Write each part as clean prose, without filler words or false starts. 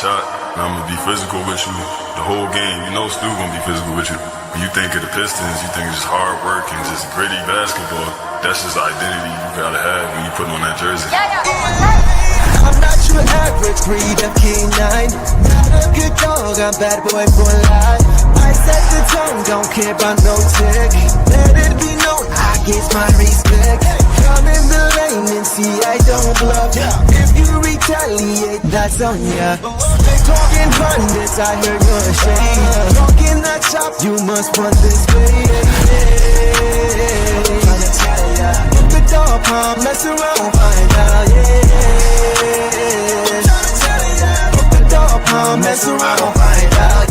shot, and I'm gonna be physical with you the whole game. You know Stu gonna be physical with you. When you think of the Pistons, you think it's just hard work and just gritty basketball. That's just the identity you gotta have when you put on that jersey. I'm not your average breed of canine. Not a good dog, I'm bad boy for life. I set the tone, don't care about no tick. Let it be known, I get my respect. Come in the lane and see I don't bluff. If you retaliate, that's on ya. They talking hundreds, I heard your shade. Talking that shop, you must run this way. Tryna tell ya, if the dog palm, mess around, find out, Tryna tell ya, if the dog palm, mess around, find out,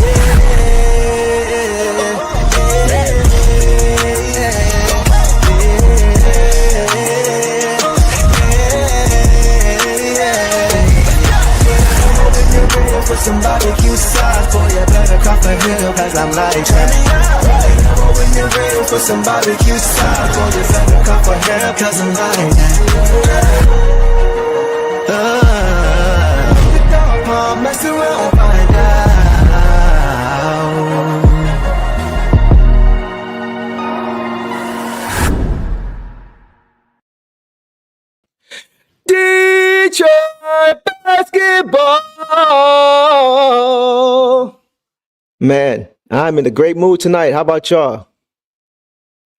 For some barbecue sauce, boy, you better cough a hill, cause I'm like that. When you're real for some barbecue sauce, boy, you better cough a hill, cause I'm like that. The dog palm, mess around, find out. Detroit basketball. Man, I'm in a great mood tonight. How about y'all?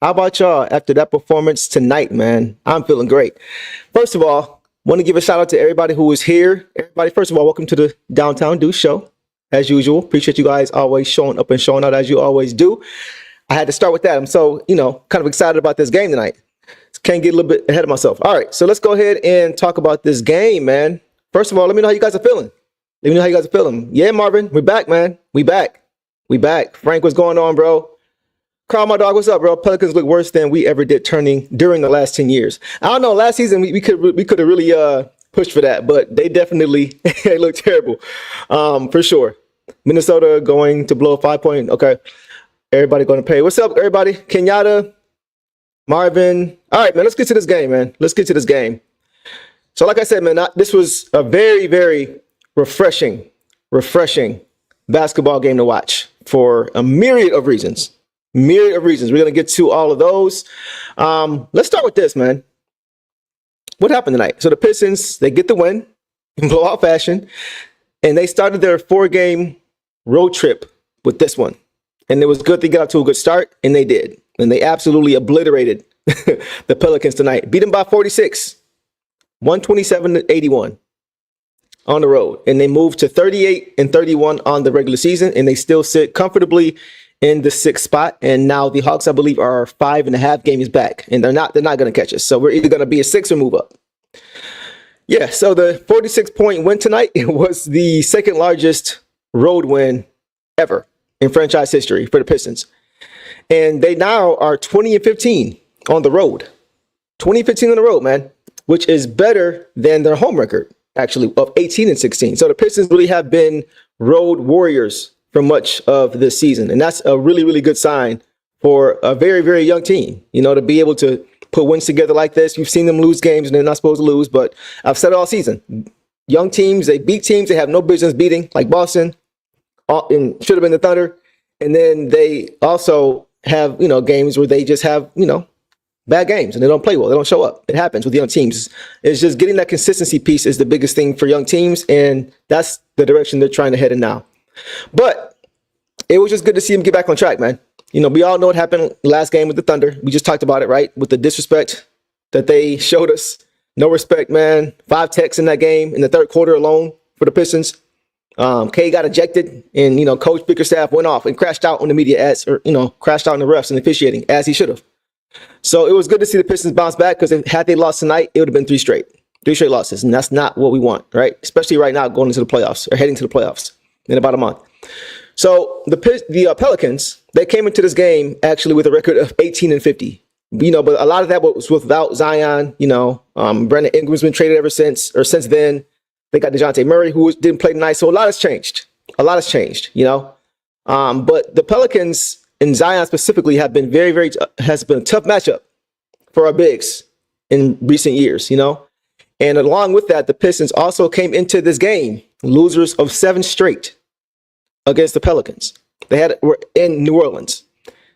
How about y'all after that performance tonight, man? I'm feeling great. First of all, want to give a shout out to everybody who was here. Everybody, first of all, welcome to the Downtown Deuce Show. As usual, appreciate you guys always showing up and showing out as you always do. I had to start with that. I'm so, kind of excited about this game tonight. Can't get a little bit ahead of myself. All right, so let's go ahead and talk about this game, man. First of all, let me know how you guys are feeling. Let me know how you guys are feeling. Yeah, Marvin, we're back, man. We back. Frank, what's going on, bro? Carl, my dog, what's up, bro? Pelicans look worse than we ever did during the last 10 years. I don't know. Last season, we could have really pushed for that, but they definitely they look terrible, for sure. Minnesota going to blow a 5-point. Okay, everybody going to pay. What's up, everybody? Kenyatta, Marvin. All right, man, let's get to this game, man. Let's get to this game. So like I said, man, this was a very, very refreshing basketball game to watch for a myriad of reasons. We're going to get to all of those. Let's start with this, man. What happened tonight? So the Pistons, they get the win in blowout fashion, and they started their 4-game road trip with this one. And it was good they got off to a good start, and they did. And they absolutely obliterated the Pelicans tonight. Beat them by 46, 127-81 on the road. And they moved to 38-31 on the regular season, and they still sit comfortably in the 6th spot. And now the Hawks, I believe, are 5.5 games back, and they're not going to catch us. So we're either going to be a 6 or move up. Yeah, so the 46-point win tonight was the second largest road win ever in franchise history for the Pistons. And they now are 20-15 on the road. 20-15 on the road, man, which is better than their home record, actually, of 18-16. So the Pistons really have been road warriors for much of this season. And that's a really, really good sign for a very, very young team, to be able to put wins together like this. You've seen them lose games and they're not supposed to lose, but I've said it all season. Young teams, they beat teams they have no business beating, like Boston, and should have been the Thunder. And then they also have, games where they just have, bad games and they don't play well. They don't show up. It happens with young teams. It's just getting that consistency piece is the biggest thing for young teams. And that's the direction they're trying to head in now. But it was just good to see him get back on track, man. We all know what happened last game with the Thunder. We just talked about it, right? With the disrespect that they showed us. No respect, man. 5 techs in that game in the third quarter alone for the Pistons. K got ejected, and Coach Bickerstaff went off and crashed out on the media crashed out on the refs and officiating as he should have. So it was good to see the Pistons bounce back, because had they lost tonight, it would have been 3 straight losses, and that's not what we want, right? Especially right now going into the playoffs or heading to the playoffs in about a month. So the Pelicans, they came into this game actually with a record of 18-50. But a lot of that was without Zion. Brandon Ingram's been traded since then. They got DeJounte Murray, who didn't play tonight. So a lot has changed. But the Pelicans and Zion specifically has been a tough matchup for our bigs in recent years, And along with that, the Pistons also came into this game losers of 7 straight against the Pelicans. Were in New Orleans.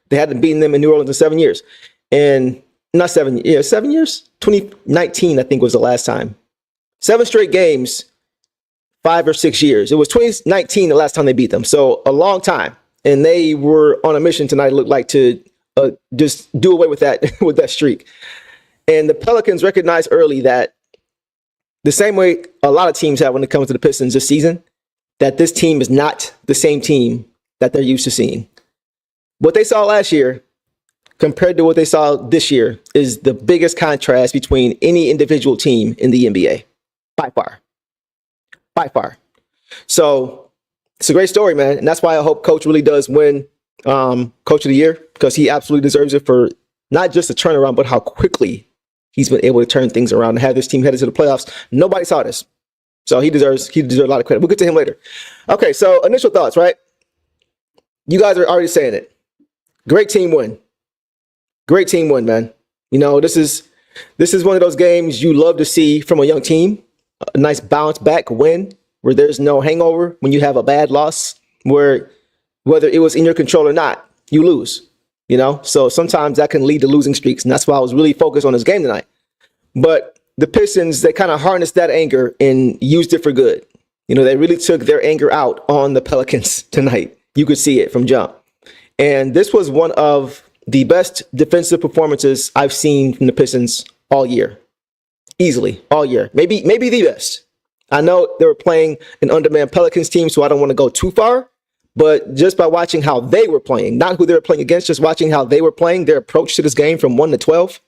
They hadn't beaten them in New Orleans in 7 years. And not 7, 7 years? 2019, I think, was the last time. 7 straight games, 5 or 6 years. It was 2019 the last time they beat them. So a long time. And they were on a mission tonight, it looked like, to just do away with that with that streak. And the Pelicans recognized early that the same way a lot of teams have when it comes to the Pistons this season, that this team is not the same team that they're used to seeing. What they saw last year compared to what they saw this year is the biggest contrast between any individual team in the NBA. By far. By far. So it's a great story, man. And that's why I hope Coach really does win Coach of the Year, because he absolutely deserves it for not just the turnaround, but how quickly he's been able to turn things around and have this team headed to the playoffs. Nobody saw this. So he deserves a lot of credit. We'll get to him later. Okay, so initial thoughts, right? You guys are already saying it. Great team win. Great team win, man. You know, this is one of those games you love to see from a young team. A nice bounce back win where there's no hangover when you have a bad loss, where whether it was in your control or not, you lose. You know, so sometimes that can lead to losing streaks. And that's why I was really focused on this game tonight. But the Pistons, they kind of harnessed that anger and used it for good. You know, they really took their anger out on the Pelicans tonight. You could see it from jump. And this was one of the best defensive performances I've seen from the Pistons all year. Easily, all year. Maybe the best. I know they were playing an undermanned Pelicans team, so I don't want to go too far. But just by watching how they were playing, not who they were playing against, just watching how they were playing, their approach to this game from 1 to 12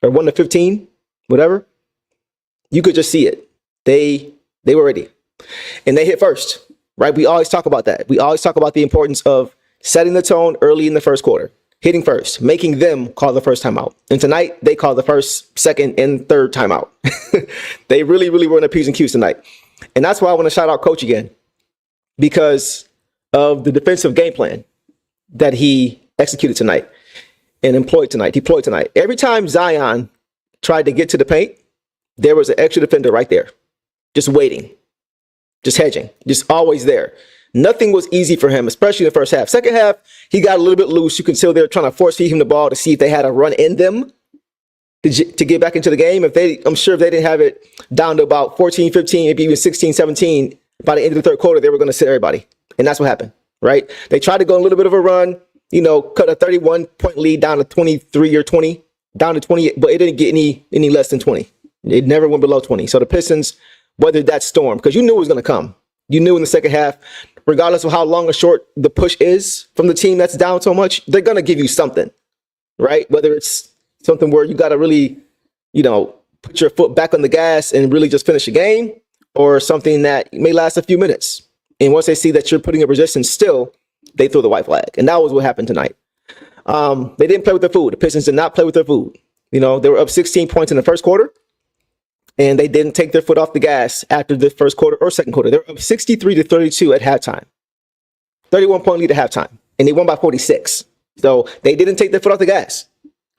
or 1 to 15, whatever, you could just see it. They were ready. And they hit first, right? We always talk about that. We always talk about the importance of setting the tone early in the first quarter, hitting first, making them call the first timeout. And tonight, they called the first, second, and third timeout. They really, really were in the P's and Q's tonight. And that's why I want to shout out Coach again, because of the defensive game plan that he executed tonight and deployed tonight. Every time Zion tried to get to the paint, there was an extra defender right there, just waiting, just hedging, just always there. Nothing was easy for him, especially in the first half. Second half, he got a little bit loose. You can tell they were trying to force feed him the ball to see if they had a run in them to get back into the game. I'm sure if they didn't have it down to about 14, 15, maybe even 16, 17, by the end of the third quarter, they were going to sit everybody. And that's what happened, right? They tried to go a little bit of a run, you know, cut a 31-point lead down to 23 or 20, down to 20, but it didn't get any less than 20. It never went below 20. So the Pistons weathered that storm because you knew it was going to come. You knew in the second half, regardless of how long or short the push is from the team that's down so much, they're going to give you something, right? Whether it's something where you got to really, you know, put your foot back on the gas and really just finish a game, or something that may last a few minutes. And once they see that you're putting a resistance still, they throw the white flag. And that was what happened tonight. They didn't play with their food. The Pistons did not play with their food. You know, they were up 16 points in the first quarter, and they didn't take their foot off the gas after the first quarter or second quarter. They were up 63-32 at halftime. 31-point lead at halftime. And they won by 46. So they didn't take their foot off the gas,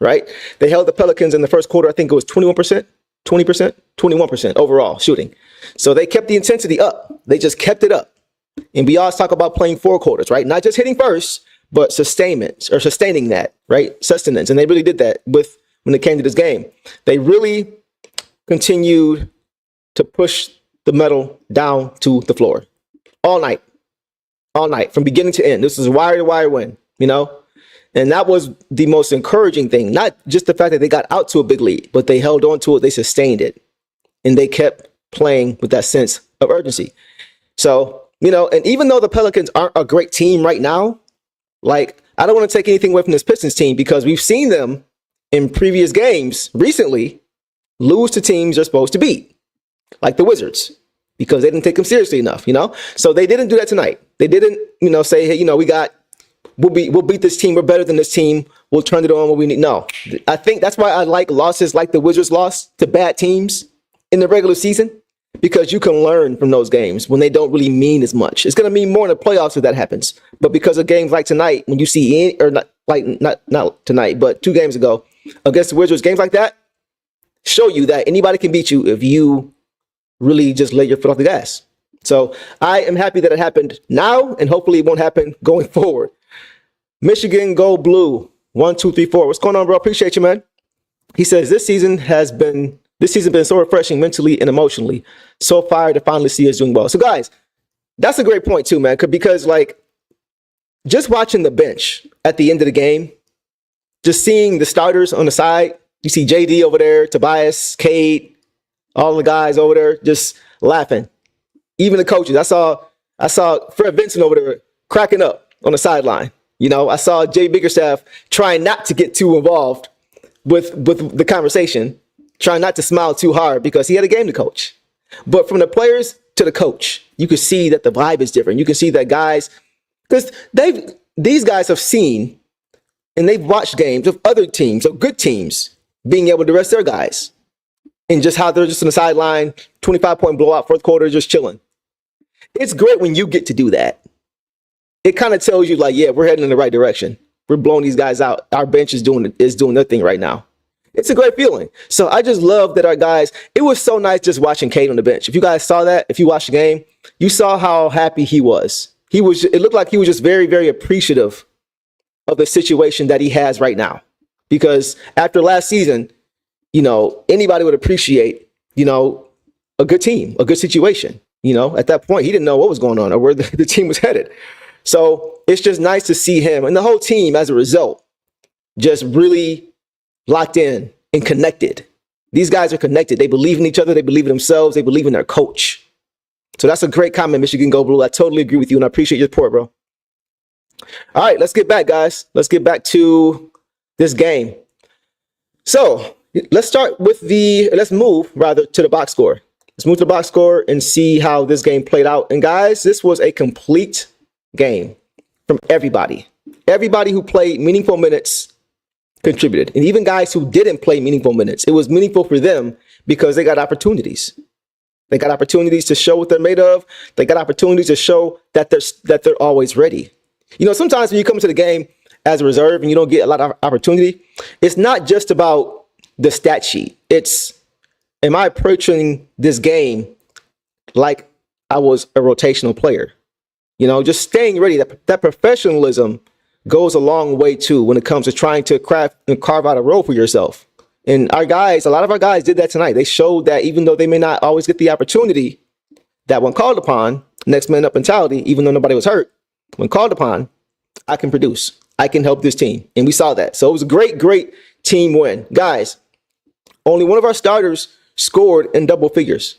right? They held the Pelicans in the first quarter. I think it was 21%, 20%, 21% overall shooting. So they kept the intensity up. They just kept it up. And we always talk about playing 4 quarters, right? Not just hitting first, but sustainment or sustaining that, right? Sustenance. And they really did that when it came to this game. They really continued to push the metal down to the floor all night, from beginning to end. This is a wire to wire win, you know? And that was the most encouraging thing. Not just the fact that they got out to a big lead, but they held on to it. They sustained it. And they kept playing with that sense of urgency. So, you know, and even though the Pelicans aren't a great team right now, like, I don't want to take anything away from this Pistons team, because we've seen them in previous games recently lose to teams they're supposed to beat, like the Wizards, because they didn't take them seriously enough, you know? So they didn't do that tonight. They didn't, you know, say, hey, you know, we'll beat this team. We're better than this team. We'll turn it on when we need. No, I think that's why I like losses like the Wizards loss to bad teams in the regular season, because you can learn from those games when they don't really mean as much. It's going to mean more in the playoffs if that happens. But because of games like tonight, when you see, not tonight, but 2 games ago against the Wizards, games like that show you that anybody can beat you if you really just lay your foot off the gas. So I am happy that it happened now, and hopefully it won't happen going forward. Michigan Go Blue 1234. What's going on, bro? Appreciate you, man. He says this season been so refreshing mentally and emotionally. So fired to finally see us doing well. So guys, that's a great point too, man. Because like just watching the bench at the end of the game, just seeing the starters on the side, you see JD over there, Tobias, Cade, all the guys over there just laughing. Even the coaches. I saw Fred Vincent over there cracking up on the sideline. You know, I saw Jay Biggerstaff trying not to get too involved with the conversation, trying not to smile too hard because he had a game to coach. But from the players to the coach, you can see that the vibe is different. You can see that guys, because these guys have seen and they've watched games of other teams, of good teams, being able to rest their guys. And just how they're just on the sideline, 25-point blowout, fourth quarter, just chilling. It's great when you get to do that. It kind of tells you like, yeah, we're heading in the right direction. We're blowing these guys out. Our bench is doing their thing right now. It's a great feeling. So I just love that our guys, it was so nice just watching Cade on the bench. If you guys saw that, if you watched the game, you saw how happy he was. It looked like he was just very, very appreciative of the situation that he has right now. Because after last season, you know, anybody would appreciate, you know, a good team, a good situation. You know, at that point, he didn't know what was going on or where the team was headed. So it's just nice to see him and the whole team as a result, just really locked in and connected. These guys are connected. They believe in each other. They believe in themselves. They believe in their coach. So that's a great comment, Michigan Go Blue. I totally agree with you, and I appreciate your support, bro. All right, let's get back, guys. Let's get back to this game. So let's move to the box score. Let's move to the box score and see how this game played out. And guys, this was a complete game from everybody. Everybody who played meaningful minutes contributed. And even guys who didn't play meaningful minutes, it was meaningful for them because they got opportunities. They got opportunities to show what they're made of. They got opportunities to show that they're always ready. You know, sometimes when you come to the game as a reserve and you don't get a lot of opportunity, it's not just about the stat sheet. It's, am I approaching this game like I was a rotational player? You know, just staying ready. That professionalism goes a long way too when it comes to trying to craft and carve out a role for yourself. And a lot of our guys did that tonight. They showed that even though they may not always get the opportunity, that when called upon, next man up mentality, even though nobody was hurt, when called upon, I can produce. I can help this team. And we saw that. So it was a great, great team win. Guys, only one of our starters scored in double figures.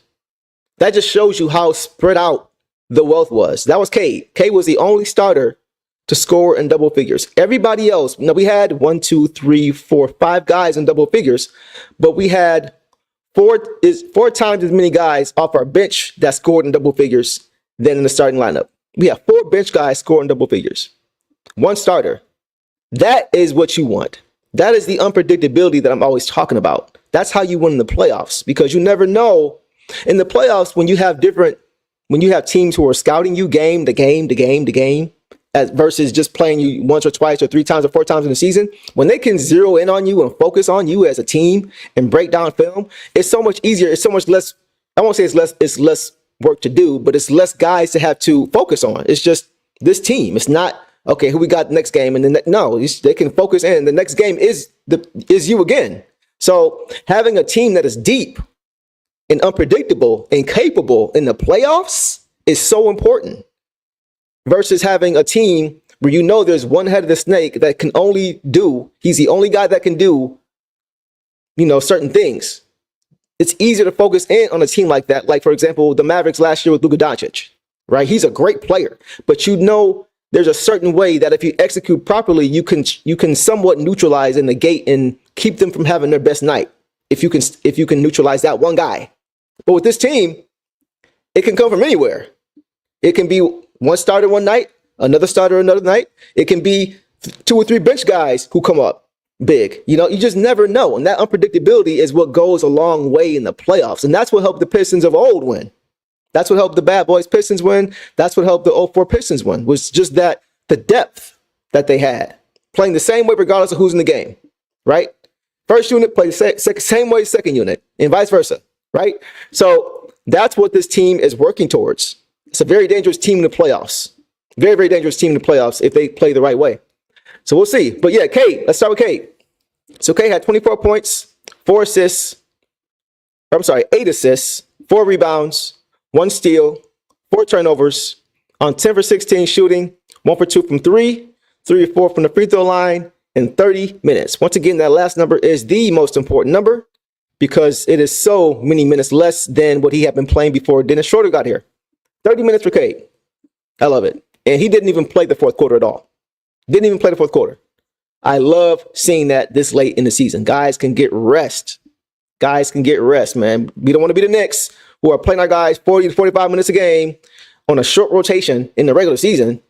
That just shows you how spread out the wealth was. That was Cade. Cade was the only starter to score in double figures. Everybody else, now we had 5 guys in double figures, but we had four times as many guys off our bench that scored in double figures than in the starting lineup. We have 4 bench guys scoring double figures. 1 starter. That is what you want. That is the unpredictability that I'm always talking about. That's how you win in the playoffs, because you never know in the playoffs when you have teams who are scouting you game to game, versus just playing you once or twice or 3 times or 4 times in the season. When they can zero in on you and focus on you as a team and break down film, it's so much easier. It's so much less. I won't say it's less work to do, but it's less guys to have to focus on. It's just this team. It's not, okay, who we got next game? And then they can focus in. The next game is you again. So having a team that is deep and unpredictable and capable in the playoffs is so important, versus having a team where you know there's one head of the snake that can he's the only guy that can do, you know, certain things. It's easier to focus in on a team like that. Like, for example, the Mavericks last year with Luka Doncic, right? He's a great player, but you know there's a certain way that if you execute properly, you can somewhat neutralize and negate and keep them from having their best night if you can neutralize that one guy. But with this team, it can come from anywhere. It can be one starter one night, another starter another night. It can be 2 or 3 bench guys who come up big. You know, you just never know. And that unpredictability is what goes a long way in the playoffs. And that's what helped the Pistons of old win. That's what helped the Bad Boys Pistons win. That's what helped the 04 Pistons win, was just that the depth that they had, playing the same way regardless of who's in the game, right? First unit play the same way second unit, and vice versa, right? So that's what this team is working towards. It's a very dangerous team in the playoffs. Very, very dangerous team in the playoffs if they play the right way. So we'll see. But yeah, Cade, let's start with Cade. So Cade had 24 points, 8 assists, 4 rebounds, 1 steal, 4 turnovers on 10 for 16 shooting, 1 for 2 from 3, 3 or 4 from the free throw line in 30 minutes. Once again, that last number is the most important number because it is so many minutes less than what he had been playing before Dennis Schroeder got here. 30 minutes for Cade. I love it. And he didn't even play the fourth quarter at all. Didn't even play the fourth quarter. I love seeing that this late in the season. Guys can get rest. Guys can get rest, man. We don't want to be the Knicks who are playing our guys 40 to 45 minutes a game on a short rotation in the regular season.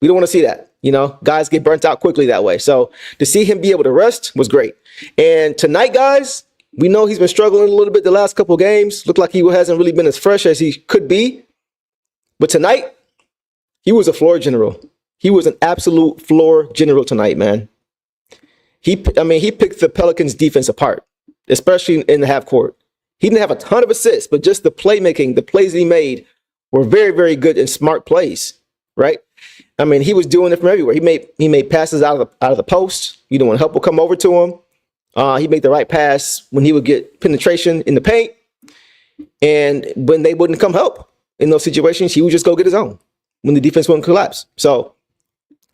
We don't want to see that. You know, guys get burnt out quickly that way. So to see him be able to rest was great. And tonight, guys, we know he's been struggling a little bit the last couple of games. Looked like he hasn't really been as fresh as he could be. But tonight, he was a floor general. He was an absolute floor general tonight, man. He picked the Pelicans defense apart, especially in the half court. He didn't have a ton of assists, but just the playmaking, the plays he made were very, very good and smart plays, right? I mean, he was doing it from everywhere. He made passes out of the post. You know, when help would come over to him, he made the right pass when he would get penetration in the paint. And when they wouldn't come help in those situations, he would just go get his own when the defense wouldn't collapse. So,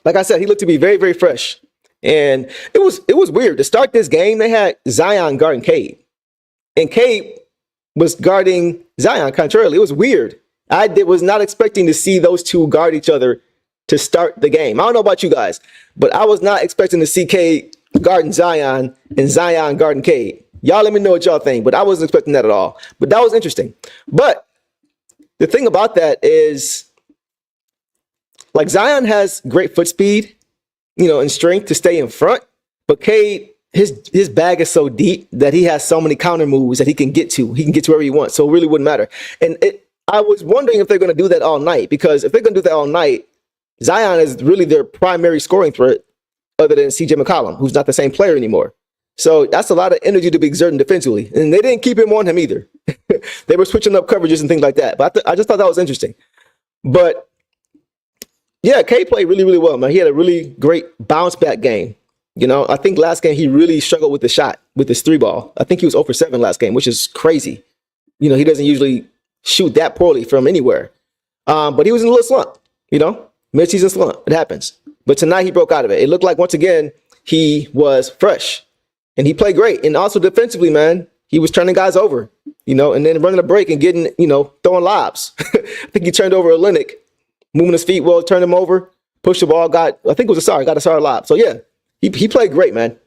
like I said, he looked to be very, very fresh. And it was weird. To start this game, they had Zion guarding Cade. And Cade was guarding Zion contrarily. It was weird. I was not expecting to see those two guard each other to start the game. I don't know about you guys, but I was not expecting to see Cade guarding Zion and Zion guarding Cade. Y'all let me know what y'all think, but I wasn't expecting that at all. But that was interesting. But the thing about that is, like, Zion has great foot speed, you know, and strength to stay in front. But Cade, his bag is so deep that he has so many counter moves that he can get to. He can get to wherever he wants. So it really wouldn't matter. And I was wondering if they're going to do that all night, because if they're going to do that all night, Zion is really their primary scoring threat other than CJ McCollum, who's not the same player anymore. So that's a lot of energy to be exerting defensively. And they didn't keep him on him either. They were switching up coverages and things like that. But I just thought that was interesting. But yeah, Cade played really, really well, man. He had a really great bounce back game. You know, I think last game he really struggled with the shot, with his 3-ball. I think he was 0 for 7 last game, which is crazy. You know, he doesn't usually shoot that poorly from anywhere. But he was in a little slump, you know, mid-season slump. It happens. But tonight he broke out of it. It looked like, once again, he was fresh. And he played great. And also defensively, man, he was turning guys over, you know, and then running a break and getting, you know, throwing lobs. I think he turned over a Olynyk, moving his feet well, turned him over, pushed the ball, got a Sarr lob. So yeah, he played great, man.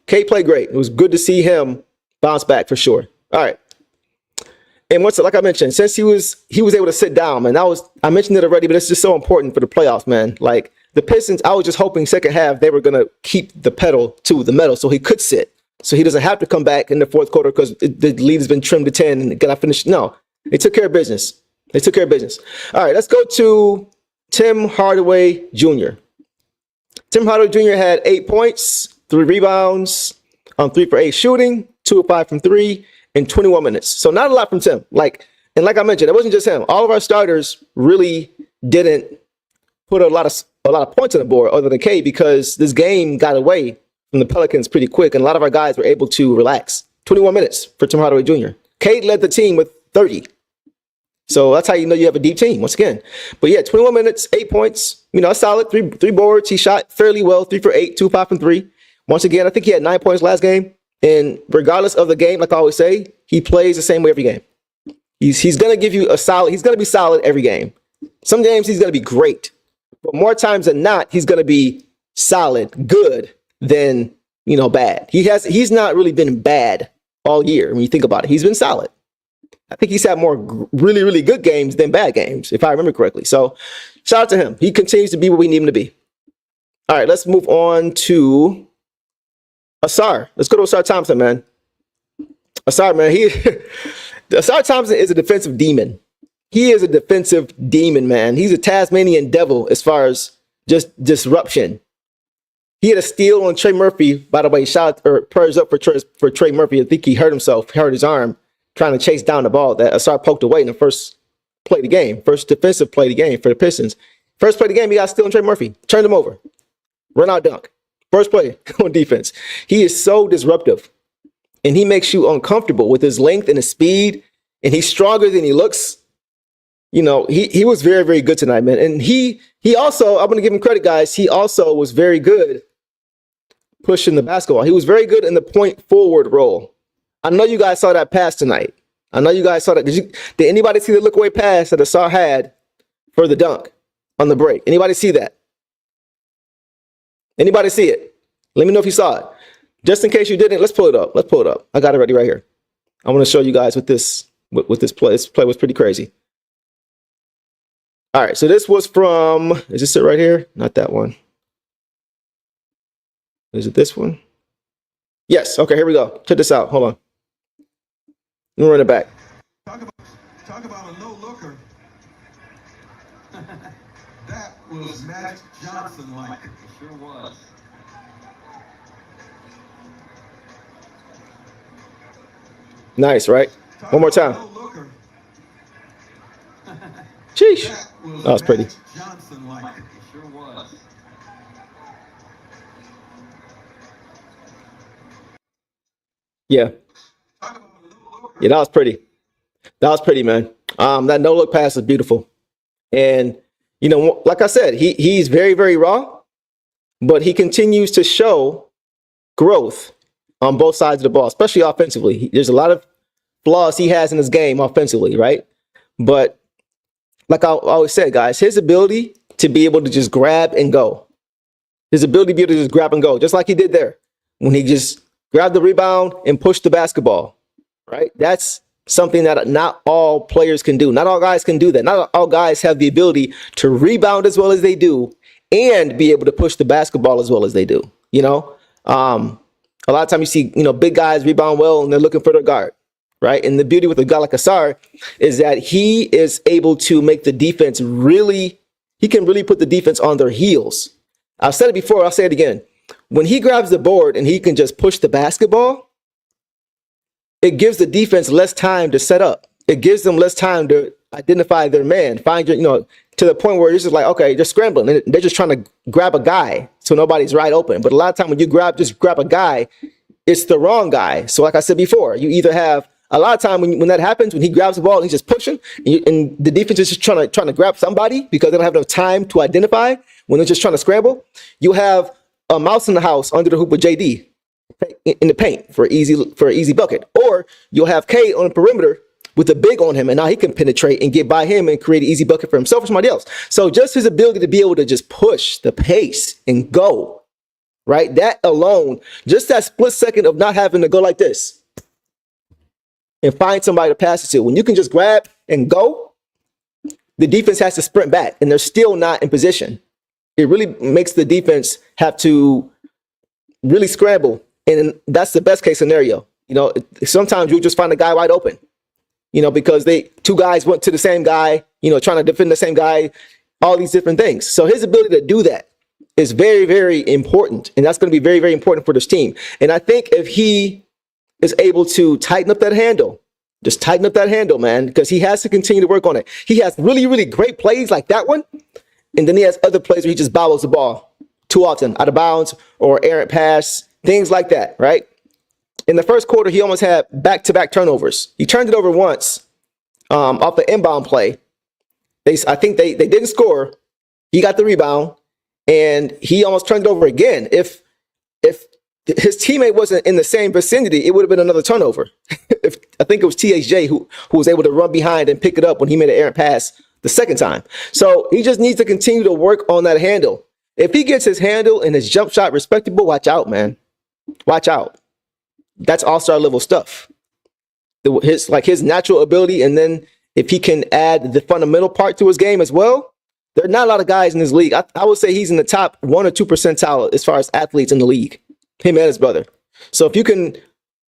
Cade played great. It was good to see him bounce back for sure. All right. And like I mentioned, since he was able to sit down, man, I mentioned it already, but it's just so important for the playoffs, man. Like the Pistons, I was just hoping second half they were going to keep the pedal to the metal so he could sit. So he doesn't have to come back in the fourth quarter because the lead has been trimmed to 10 and got to finish. No, they took care of business. All right, let's go to Tim Hardaway Jr. Tim Hardaway Jr. had 8 points, 3 rebounds, on 3 for 8 shooting, 2 of 5 from 3, in 21 minutes. So not a lot from Tim. Like I mentioned, it wasn't just him. All of our starters really didn't put a lot of points on the board other than Cade, because this game got away from the Pelicans pretty quick, and a lot of our guys were able to relax. 21 minutes for Tim Hardaway Jr. Cade led the team with 30. So that's how you know you have a deep team, once again. But yeah, 21 minutes, 8 points, you know, solid, three boards. He shot fairly well, 3 for 8, 2 of 5 from 3. Once again, I think he had 9 points last game. And regardless of the game, like I always say, he plays the same way every game. He's going to give you he's going to be solid every game. Some games he's going to be great. But more times than not, he's going to be solid, good, than, you know, bad. He's not really been bad all year when you think about it. He's been solid. I think he's had more really, really good games than bad games, if I remember correctly. So shout out to him. He continues to be what we need him to be. All right, let's move on to Ausar. Let's go to Ausar Thompson, man. Ausar, man, Ausar Thompson is a defensive demon. He is a defensive demon, man. He's a Tasmanian devil as far as just disruption. He had a steal on Trey Murphy, by the way. Prayers up for Trey Murphy. I think he hurt his arm trying to chase down the ball that Ausar poked away in the first play of the game, first defensive play of the game for the Pistons. First play of the game, he got stealing Trey Murphy, turned him over, run out dunk. First play on defense. He is so disruptive, and he makes you uncomfortable with his length and his speed, and he's stronger than he looks. You know, he was very, very good tonight, man. And he also, I'm going to give him credit, guys. He also was very good pushing the basketball. He was very good in the point forward role. I know you guys saw that pass tonight. I know you guys saw that. Did anybody see the look away pass that Asar had for the dunk on the break? Anybody see that? Anybody see it? Let me know if you saw it. Just in case you didn't, let's pull it up. Let's pull it up. I got it ready right here. I want to show you guys with this play. This play was pretty crazy. All right, so this was from, is this it right here? Not that one. Is it this one? Yes. Okay, here we go. Check this out. Hold on. Let me run it back. Talk about a no-looker. That was Magic Johnson-like. It sure was. Nice, right? One more time. Sheesh. That was pretty. Johnson-like. It sure was. Yeah. Yeah, that was pretty. That was pretty, man. That no-look pass was beautiful. And, you know, like I said, he's very, very raw, but he continues to show growth on both sides of the ball, especially offensively. There's a lot of flaws he has in his game offensively, right? But like I always said, guys, his ability to be able to just grab and go, his ability to be able to just grab and go, just like he did there when he just grabbed the rebound and pushed the basketball, right? That's something that not all players can do. Not all guys can do that. Not all guys have the ability to rebound as well as they do and be able to push the basketball as well as they do. You know, a lot of times you see, you know, big guys rebound well and they're looking for their guard, right? And the beauty with a guy like Asar is that he is able to make the defense he can really put the defense on their heels. I've said it before, I'll say it again. When he grabs the board and he can just push the basketball, it gives the defense less time to set up. It gives them less time to identify their man, find your, you know, to the point where it's just like, okay, they're scrambling. And they're just trying to grab a guy so nobody's right open. But a lot of time when you just grab a guy, it's the wrong guy. So like I said before, you either have a lot of time when that happens, when he grabs the ball and he's just pushing, and the defense is just trying to grab somebody because they don't have enough time to identify when they're just trying to scramble. You have a mouse in the house under the hoop with JD in the paint for an easy bucket, or you'll have K on the perimeter with a big on him, and now he can penetrate and get by him and create an easy bucket for himself or somebody else. So just his ability to be able to just push the pace and go, right? That alone, just that split second of not having to go like this and find somebody to pass it to. When you can just grab and go, the defense has to sprint back, and they're still not in position. It really makes the defense have to really scramble, and that's the best case scenario. You know, sometimes you just find a guy wide open, you know, because two guys went to the same guy, you know, trying to defend the same guy, all these different things. So his ability to do that is very, very important, and that's going to be very, very important for this team. And I think if he is able to tighten up that handle, just tighten up that handle, man, because he has to continue to work on it. He has really, really great plays like that one. And then he has other plays where he just bobbles the ball too often, out of bounds or errant pass, things like that, right? In the first quarter, he almost had back-to-back turnovers. He turned it over once off the inbound play. I think they didn't score. He got the rebound, and he almost turned it over again. If his teammate wasn't in the same vicinity, it would have been another turnover. I think it was THJ who was able to run behind and pick it up when he made an errant pass the second time. So he just needs to continue to work on that handle. If he gets his handle and his jump shot respectable, watch out, man. Watch out. That's all-star level stuff. His natural ability, and then if he can add the fundamental part to his game as well, there are not a lot of guys in this league. I would say he's in the top 1 or 2 percentile as far as athletes in the league, him and his brother. So if you can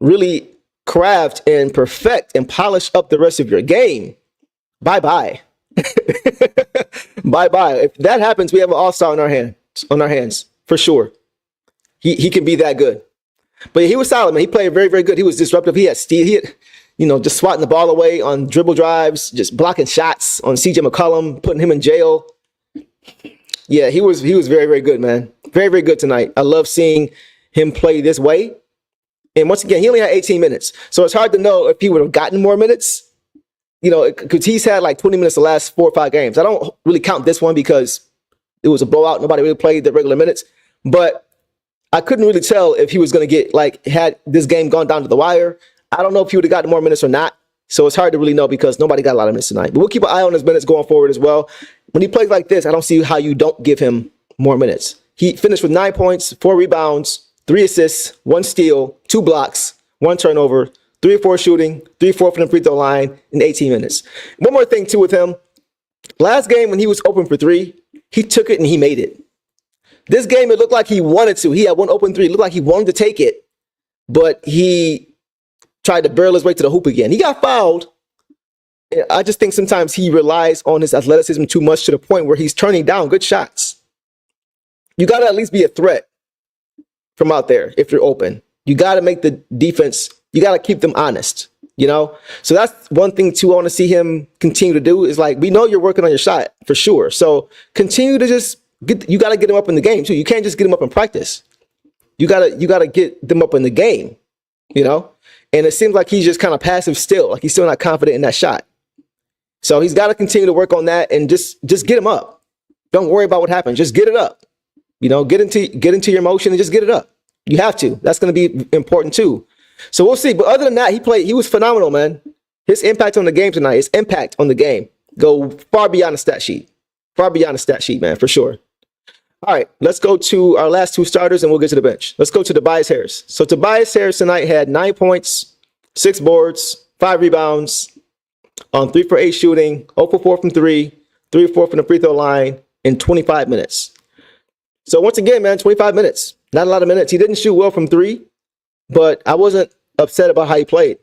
really craft and perfect and polish up the rest of your game, bye-bye. Bye-bye. If that happens, we have an all-star on our hands, for sure. He can be that good. But he was solid, man. He played very, very good. He was disruptive. He had steal. just swatting the ball away on dribble drives, just blocking shots on CJ McCollum, putting him in jail. Yeah, he was very, very good, man. Very, very good tonight. I love seeing him play this way. And once again, he only had 18 minutes. So it's hard to know if he would have gotten more minutes, because he's had like 20 minutes the last 4 or 5 games. I don't really count this one because it was a blowout. Nobody really played the regular minutes. But I couldn't really tell if he was going to get, had this game gone down to the wire. I don't know if he would have gotten more minutes or not. So it's hard to really know because nobody got a lot of minutes tonight. But we'll keep an eye on his minutes going forward as well. When he plays like this, I don't see how you don't give him more minutes. He finished with 9 points, 4 rebounds, 3 assists, 1 steal, 2 blocks, 1 turnover, 3 or 4 shooting, 3 or 4 from the free throw line in 18 minutes. One more thing, too, with him. Last game when he was open for 3, he took it and he made it. This game, it looked like he wanted to. He had 1 open 3. It looked like he wanted to take it, but he tried to barrel his way to the hoop again. He got fouled. I just think sometimes he relies on his athleticism too much to the point where he's turning down good shots. You got to at least be a threat from out there if you're open. You got to make the defense, you got to keep them honest, So that's one thing, too, I want to see him continue to do is we know you're working on your shot for sure. So continue to just you got to get them up in the game, too. You can't just get them up in practice. You got to get them up in the game, And it seems like he's just kind of passive still, like he's still not confident in that shot. So he's got to continue to work on that and just get him up. Don't worry about what happens. Just get it up. Get into your motion and just get it up. You have to. That's going to be important too. So we'll see. But other than that, he was phenomenal, man. His impact on the game tonight, his impact on the game, go far beyond the stat sheet. Far beyond the stat sheet, man, for sure. All right, let's go to our last 2 starters and we'll get to the bench. Let's go to Tobias Harris. So Tobias Harris tonight had 9 points, 6 boards, 5 rebounds, on 3 for 8 shooting, 0 for 4 from 3, 3 or 4 from the free throw line in 25 minutes. So once again, man, 25 minutes. Not a lot of minutes. He didn't shoot well from 3, but I wasn't upset about how he played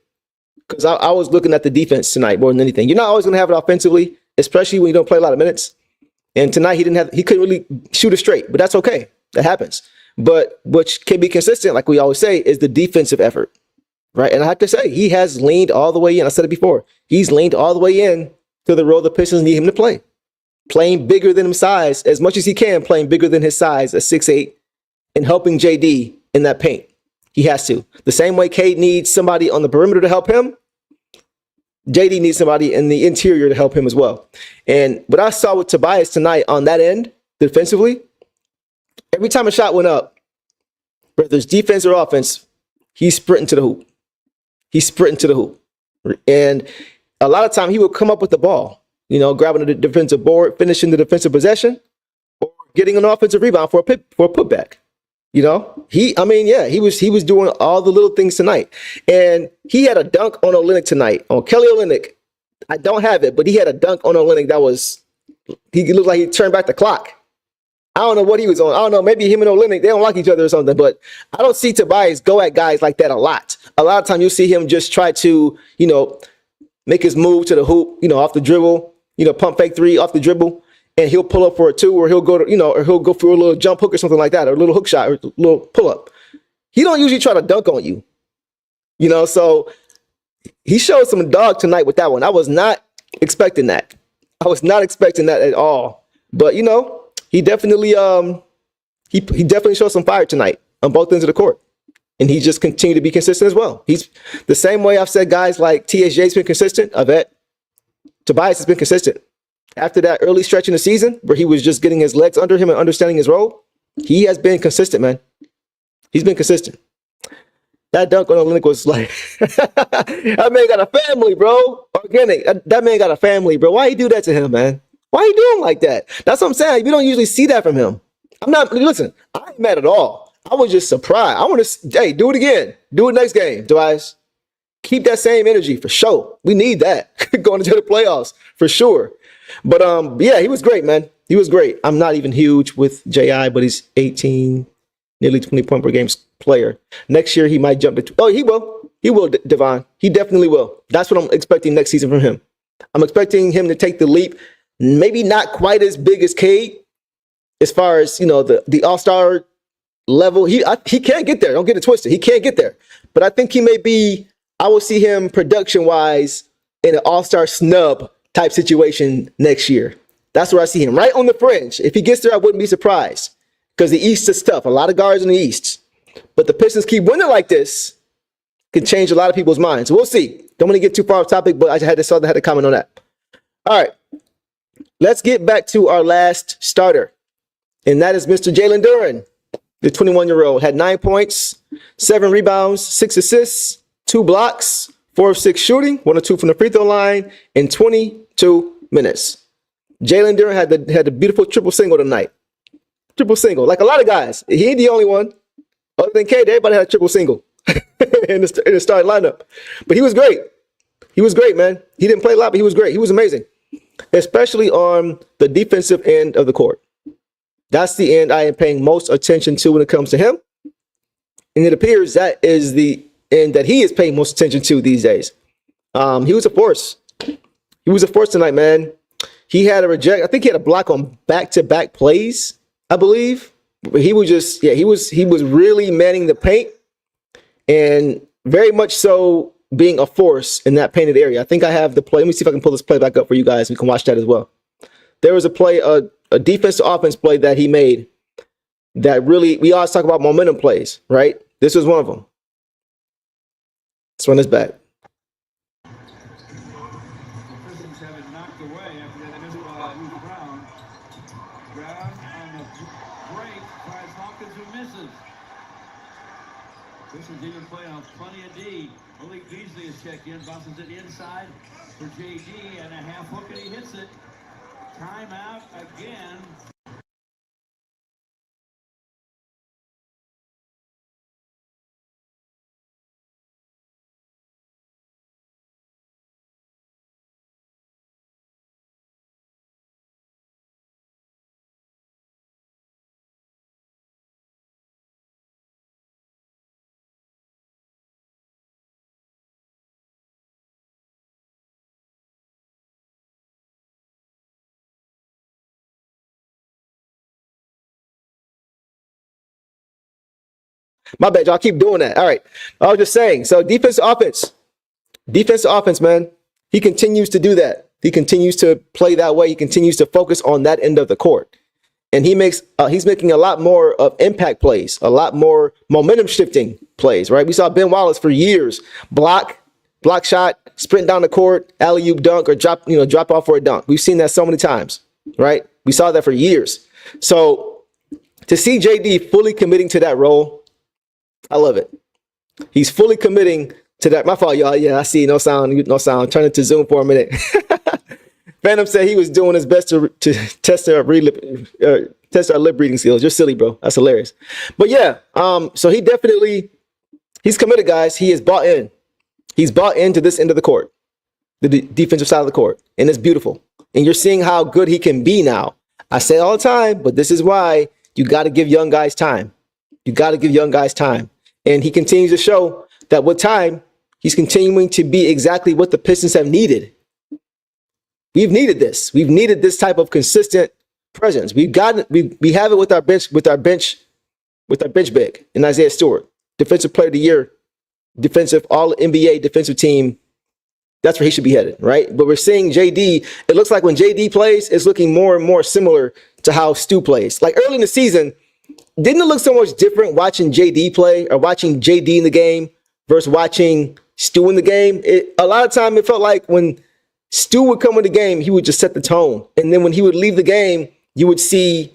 because I was looking at the defense tonight more than anything. You're not always going to have it offensively, especially when you don't play a lot of minutes. And tonight he couldn't really shoot it straight, but that's okay. That happens. But what can be consistent, like we always say, is the defensive effort, right? And I have to say, he has leaned all the way in. I said it before. He's leaned all the way in to the role the Pistons need him to play. Playing bigger than his size, as much as he can, playing bigger than his size at 6'8", and helping JD in that paint. He has to. The same way Cade needs somebody on the perimeter to help him, JD needs somebody in the interior to help him as well. And what I saw with Tobias tonight on that end, defensively, every time a shot went up, whether it's defense or offense, he's sprinting to the hoop. He's sprinting to the hoop. And a lot of time he would come up with the ball, grabbing the defensive board, finishing the defensive possession, or getting an offensive rebound for a putback. He was doing all the little things tonight. And he had a dunk on Olynyk tonight, on Kelly Olynyk. I don't have it, but he had a dunk on Olynyk he looked like he turned back the clock. I don't know what he was on. I don't know, maybe him and Olynyk, they don't like each other or something, but I don't see Tobias go at guys like that a lot. A lot of time you'll see him just try to, make his move to the hoop, off the dribble, pump fake 3 off the dribble. And he'll pull up for a 2, or he'll go to, or he'll go for a little jump hook or something like that, or a little hook shot, or a little pull up. He don't usually try to dunk on you, so he showed some dog tonight with that one. I was not expecting that. I was not expecting that at all. But, he definitely, he definitely showed some fire tonight on both ends of the court. And he just continued to be consistent as well. He's the same way I've said guys like TSJ's been consistent. I bet Tobias has been consistent. After that early stretch in the season where he was just getting his legs under him and understanding his role, he has been consistent, man. He's been consistent. That dunk on Olynyk was like, that man got a family, bro. Organic. That man got a family, bro. Why you do that to him, man? Why you do him like that? That's what I'm saying. We don't usually see that from him. Listen, I ain't mad at all. I was just surprised. I want to, do it again. Do it next game, Tobias. Keep that same energy for sure. We need that going into the playoffs for sure. But yeah, he was great, man. He was great. I'm not even huge with JI, but he's 18, nearly 20 point per game player. Next year, he might jump to, he will. He will, Devon. He definitely will. That's what I'm expecting next season from him. I'm expecting him to take the leap, maybe not quite as big as Cade, as far as, the all-star level. He can't get there. Don't get it twisted. He can't get there. But I think he may be I will see him production-wise in an all-star snub type situation next year. That's where I see him, right on the fringe. If he gets there, I wouldn't be surprised because the East is tough. A lot of guards in the East. But the Pistons keep winning like this, can change a lot of people's minds. We'll see. Don't want to get too far off topic, but I had to comment on that. All right. Let's get back to our last starter, and that is Mr. Jalen Duren, the 21-year-old. Had 9 points, 7 rebounds, 6 assists, 2 blocks, 4 of 6 shooting, 1 of 2 from the free throw line in 22 minutes. Jalen Duren had the beautiful triple single tonight. Triple single, like a lot of guys. He ain't the only one. Other than Cade, everybody had a triple single in the starting lineup. But he was great. He was great, man. He didn't play a lot, but he was great. He was amazing, especially on the defensive end of the court. That's the end I am paying most attention to when it comes to him. And it appears that is the end that he is paying most attention to these days. He was a force. He was a force tonight, man. He had a reject. I think he had a block on back-to-back plays, I believe. But he was just, he was really manning the paint and very much so being a force in that painted area. I think I have the play. Let me see if I can pull this play back up for you guys. We can watch that as well. There was a play, a defense to offense play that he made that really, we always talk about momentum plays, right? This was one of them. Let's run this back. The Pistons have it knocked away after they missed Brown. Brown on the break finds Hawkins who misses. Pistons even play on plenty of D. Malik Beasley is checked in, bounces it inside for JD and a half hook and he hits it. Timeout again. My bad, y'all keep doing that. All right. I was just saying, so defense offense, man. He continues to do that. He continues to play that way. He continues to focus on that end of the court. And he's making a lot more of impact plays, a lot more momentum shifting plays, right? We saw Ben Wallace for years, block shot, sprint down the court, alley-oop dunk, or drop off for a dunk. We've seen that so many times, right? We saw that for years. So to see JD fully committing to that role, I love it. He's fully committing to that. My fault, y'all. Yeah, I see. No sound. Turn it to Zoom for a minute. Phantom said he was doing his best to test our lip reading skills. You're silly, bro. That's hilarious. But yeah, so he's committed, guys. He is bought in. He's bought into this end of the court, the defensive side of the court, and it's beautiful. And you're seeing how good he can be now. I say it all the time, but this is why you got to give young guys time. You got to give young guys time. And he continues to show that with time, he's continuing to be exactly what the Pistons have needed. We've needed this. We've needed this type of consistent presence. We have it with our bench big in Isaiah Stewart, defensive player of the year, defensive all NBA defensive team. That's where he should be headed, right? But we're seeing JD. It looks like when JD plays, it's looking more and more similar to how Stu plays. Like early in the season, didn't it look so much different watching JD play or watching JD in the game versus watching Stu in the game? A lot of time it felt like when Stu would come in the game, he would just set the tone. And then when he would leave the game, you would see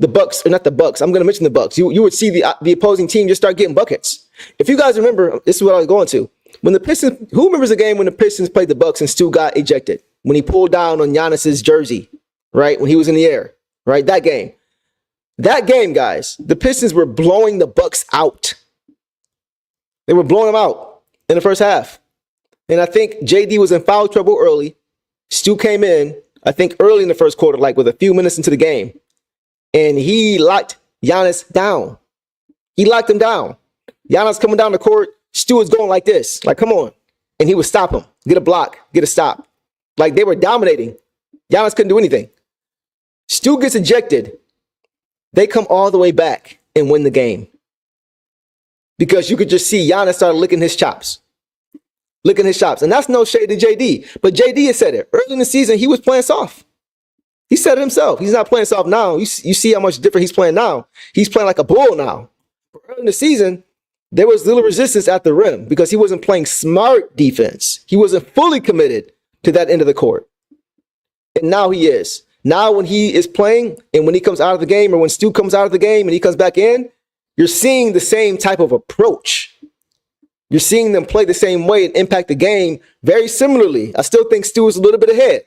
the Bucks, or not the Bucks. I'm going to mention the Bucks. You would see the opposing team just start getting buckets. If you guys remember, this is what I was going to. When the Pistons, who remembers the game when the Pistons played the Bucks and Stu got ejected? When he pulled down on Giannis's jersey, right? When he was in the air, right? That game. That game, guys, the Pistons were blowing the Bucks out. They were blowing them out in the first half. And I think JD was in foul trouble early. Stu came in, I think early in the first quarter, like with a few minutes into the game. And he locked Giannis down. He locked him down. Giannis coming down the court. Stu was going like this. Like, come on. And he would stop him. Get a block. Get a stop. Like, they were dominating. Giannis couldn't do anything. Stu gets ejected. They come all the way back and win the game. Because you could just see Giannis start licking his chops. looking at his shots. And that's no shade to JD. But JD has said it. Early in the season, he was playing soft. He said it himself. He's not playing soft now. You see how much different he's playing now. He's playing like a bull now. But early in the season, there was little resistance at the rim because he wasn't playing smart defense. He wasn't fully committed to that end of the court. And now he is. Now when he is playing and when he comes out of the game or when Stu comes out of the game and he comes back in, you're seeing the same type of approach. You're seeing them play the same way and impact the game very similarly. I still think Stu is a little bit ahead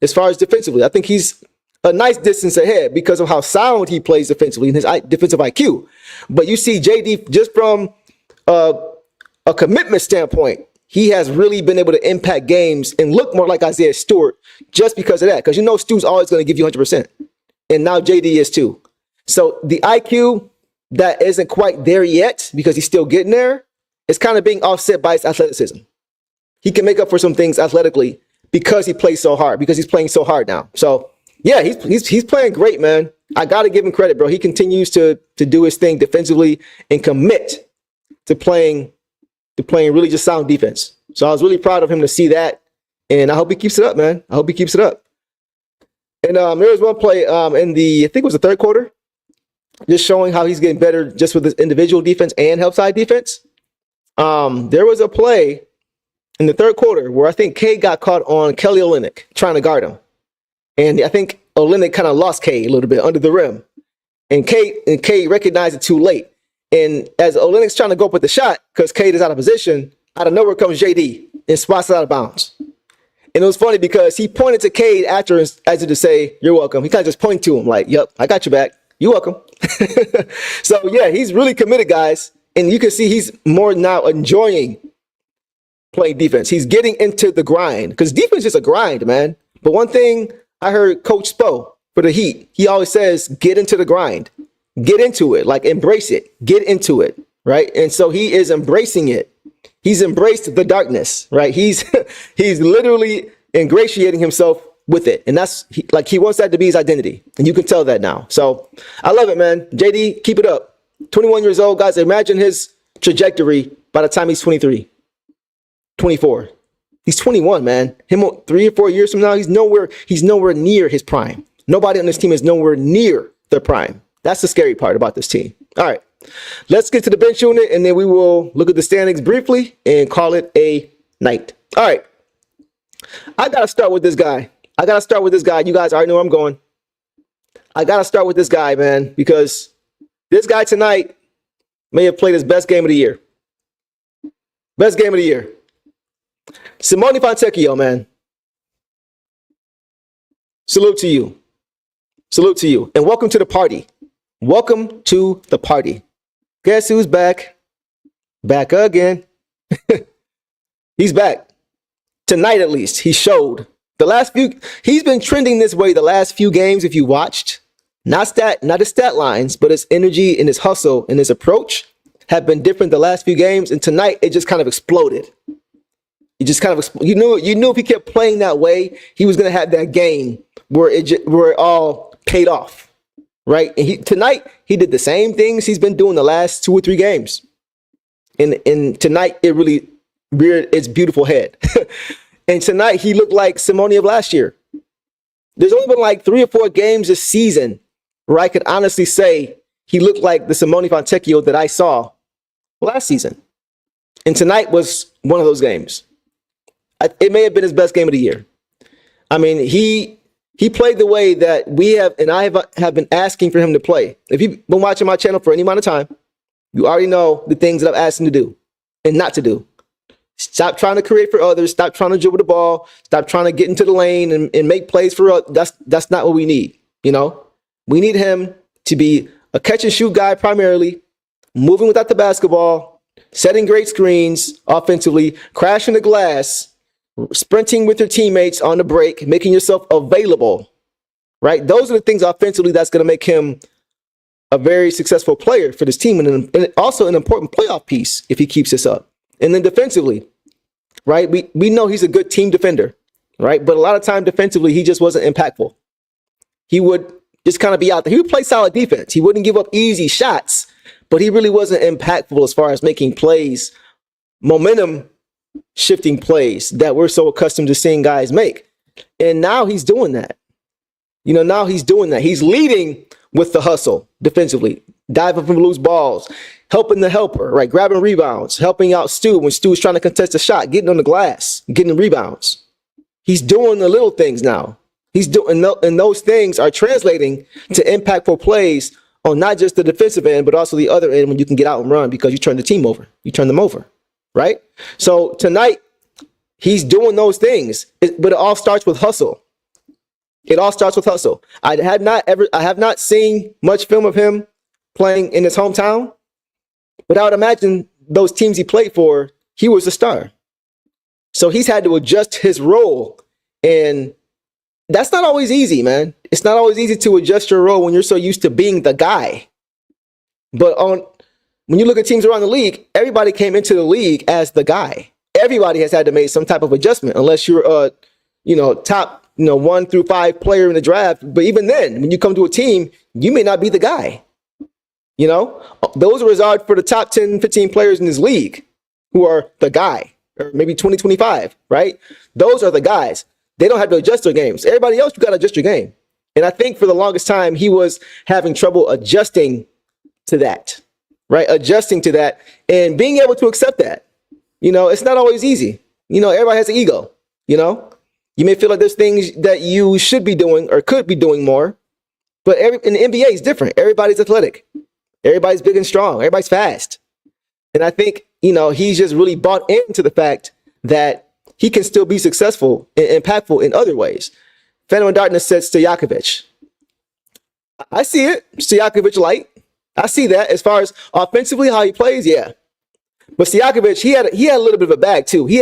as far as defensively. I think he's a nice distance ahead because of how sound he plays defensively and his defensive IQ. But you see JD just from a commitment standpoint, he has really been able to impact games and look more like Isaiah Stewart just because of that. Because you know Stu's always going to give you 100%. And now JD is too. So the IQ that isn't quite there yet because he's still getting there, it's kind of being offset by his athleticism. He can make up for some things athletically because he plays so hard, because he's playing so hard now. So yeah, he's playing great, man. I got to give him credit, bro. He continues to do his thing defensively and commit to playing really just sound defense. So I was really proud of him to see that. And I hope he keeps it up, man. I hope he keeps it up. And there was one play in I think it was the third quarter, just showing how he's getting better just with his individual defense and help side defense. There was a play in the third quarter where I think Cade got caught on Kelly Olynyk trying to guard him. And I think Olynyk kind of lost Cade a little bit under the rim. And Cade recognized it too late. And as Olynyk's trying to go up with the shot, because Cade is out of position, out of nowhere comes JD and spots it out of bounds. And it was funny because he pointed to Cade after as if to say, "You're welcome." He kind of just pointed to him like, "Yep, I got your back. You're welcome." So yeah, he's really committed, guys. And you can see he's more now enjoying playing defense. He's getting into the grind because defense is a grind, man. But one thing I heard Coach Spo for the Heat, he always says, get into the grind. Get into it, like embrace it, get into it, right? And so he is embracing it. He's embraced the darkness, right? He's literally ingratiating himself with it. And that's like he wants that to be his identity. And you can tell that now. So I love it, man. JD, keep it up. 21 years old, guys. Imagine his trajectory by the time he's 23, 24. He's 21, man. Him 3 or 4 years from now, he's nowhere near his prime. Nobody on this team is nowhere near their prime. That's the scary part about this team. All right, let's get to the bench unit, and then we will look at the standings briefly and call it a night. All right, I got to start with this guy. You guys already know where I'm going. I got to start with this guy, man, because this guy tonight may have played his best game of the year. Best game of the year. Simone Fontecchio, man. Salute to you. Salute to you. And welcome to the party. Welcome to the party. Guess who's back? Back again. He's back. Tonight, at least, he showed. He's been trending this way the last few games, if you watched. Not his stat lines, but his energy and his hustle and his approach have been different the last few games. And tonight, it just kind of exploded. You knew if he kept playing that way, he was going to have that game where it all paid off. Right. And tonight he did the same things he's been doing the last 2 or 3 games. And tonight it really reared its beautiful head. And tonight he looked like Simone of last year. There's only been like 3 or 4 games this season where I could honestly say he looked like the Simone Fontecchio that I saw last season. And tonight was one of those games. It may have been his best game of the year. I mean, he played the way that we have, and I have been asking for him to play. If you've been watching my channel for any amount of time, you already know the things that I've asked him to do and not to do. Stop trying to create for others. Stop trying to dribble the ball. Stop trying to get into the lane and make plays for others. That's not what we need. You know, we need him to be a catch and shoot guy primarily, moving without the basketball, setting great screens offensively, crashing the glass, sprinting with your teammates on the break, making yourself available, right? Those are the things offensively that's going to make him a very successful player for this team and also an important playoff piece if he keeps this up. And then defensively, right? We know he's a good team defender, right? But a lot of time defensively, he just wasn't impactful. He would just kind of be out there. He would play solid defense. He wouldn't give up easy shots, but he really wasn't impactful as far as making plays, momentum shifting plays that we're so accustomed to seeing guys make. And now he's doing that. Now he's doing that. He's leading with the hustle defensively, diving from loose balls, helping the helper, right? Grabbing rebounds, helping out Stu when Stu's trying to contest a shot, getting on the glass, getting rebounds. He's doing the little things now. And those things are translating to impactful plays on not just the defensive end, but also the other end when you can get out and run because you turn the team over. You turn them over, right? So tonight, he's doing those things, but it all starts with hustle. It all starts with hustle. I have not seen much film of him playing in his hometown, but I would imagine those teams he played for, he was a star. So he's had to adjust his role, and that's not always easy, man. It's not always easy to adjust your role when you're so used to being the guy. But when you look at teams around the league, everybody came into the league as the guy. Everybody has had to make some type of adjustment, unless you're a top 1 through 5 player in the draft. But even then, when you come to a team, you may not be the guy. Those are reserved for the top 10, 15 players in this league who are the guy, or maybe 20, 25, right? Those are the guys. They don't have to adjust their games. Everybody else, you got to adjust your game. And I think for the longest time, he was having trouble adjusting to that, right? Adjusting to that and being able to accept that. It's not always easy. Everybody has an ego, You may feel like there's things that you should be doing or could be doing more, but in the NBA is different. Everybody's athletic. Everybody's big and strong. Everybody's fast. And I think, he's just really bought into the fact that he can still be successful and impactful in other ways. Phantom of Darkness said Stojakovic. I see it. Stojakovic light. I see that as far as offensively how he plays, yeah. But Stojakovic, he had a little bit of a bag too. He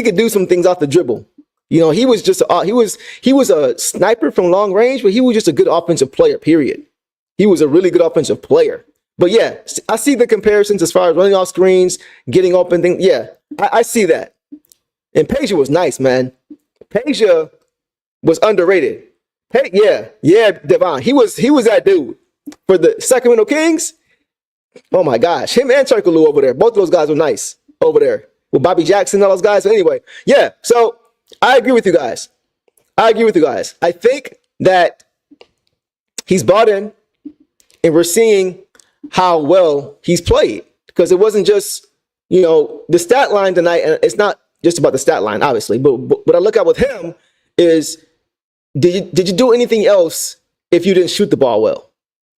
could do some things off the dribble. He was just he was a sniper from long range, but he was just a good offensive player, period. He was a really good offensive player. But yeah, I see the comparisons as far as running off screens, getting open things. Yeah, I see that. And Peja was nice, man. Peja was underrated. Yeah, Devon. He was that dude. For the Sacramento Kings, oh my gosh. Him and Turkoglu over there. Both of those guys were nice over there. With Bobby Jackson and all those guys. But anyway, yeah. So I agree with you guys. I think that he's bought in, and we're seeing how well he's played. Because it wasn't just, the stat line tonight, and it's not just about the stat line, obviously. But what I look at with him is, did you do anything else if you didn't shoot the ball well?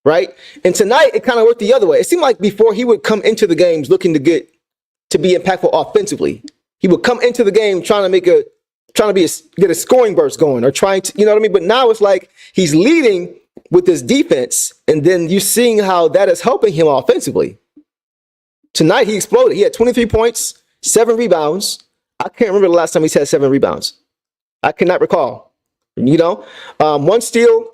Right? And tonight, it kind of worked the other way. It seemed like before he would come into the games looking to be impactful offensively. He would come into the game trying to get a scoring burst going, or trying to, you know what I mean? But now it's like he's leading with his defense, and then you're seeing how that is helping him offensively. Tonight, he exploded. He had 23 points, 7 rebounds. I can't remember the last time he's had 7 rebounds. I cannot recall. 1 steal,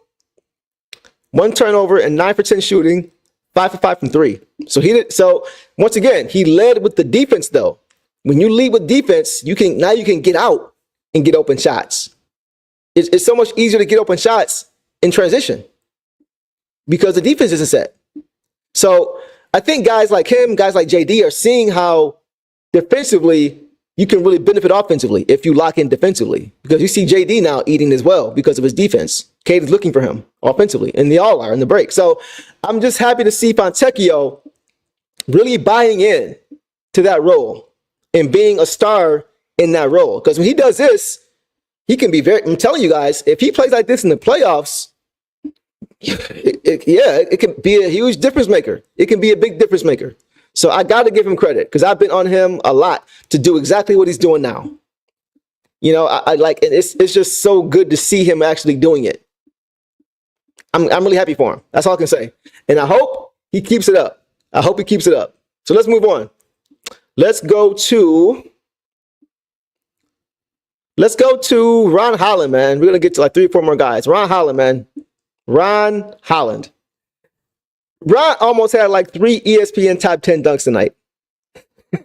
1 turnover, and 9 for 10 shooting, 5 for 5 from 3. So once again, he led with the defense though. When you lead with defense, you can get out and get open shots. It's so much easier to get open shots in transition because the defense isn't set. So I think guys like him, guys like JD are seeing how defensively you can really benefit offensively if you lock in defensively, because you see JD now eating as well because of his defense. Cade is looking for him offensively, and they all are in the break. So I'm just happy to see Fontecchio really buying in to that role and being a star in that role. Because when he does this, he can be I'm telling you guys, if he plays like this in the playoffs, it can be a huge difference maker. It can be a big difference maker. So I got to give him credit because I've been on him a lot to do exactly what he's doing now. I like, and it's just so good to see him actually doing it. I'm really happy for him. That's all I can say. And I hope he keeps it up. So let's move on. Let's go to Ron Holland, man. We're going to get to like 3 or 4 more guys. Ron Holland, man. Ron Holland. Ron almost had like 3 ESPN top 10 dunks tonight. I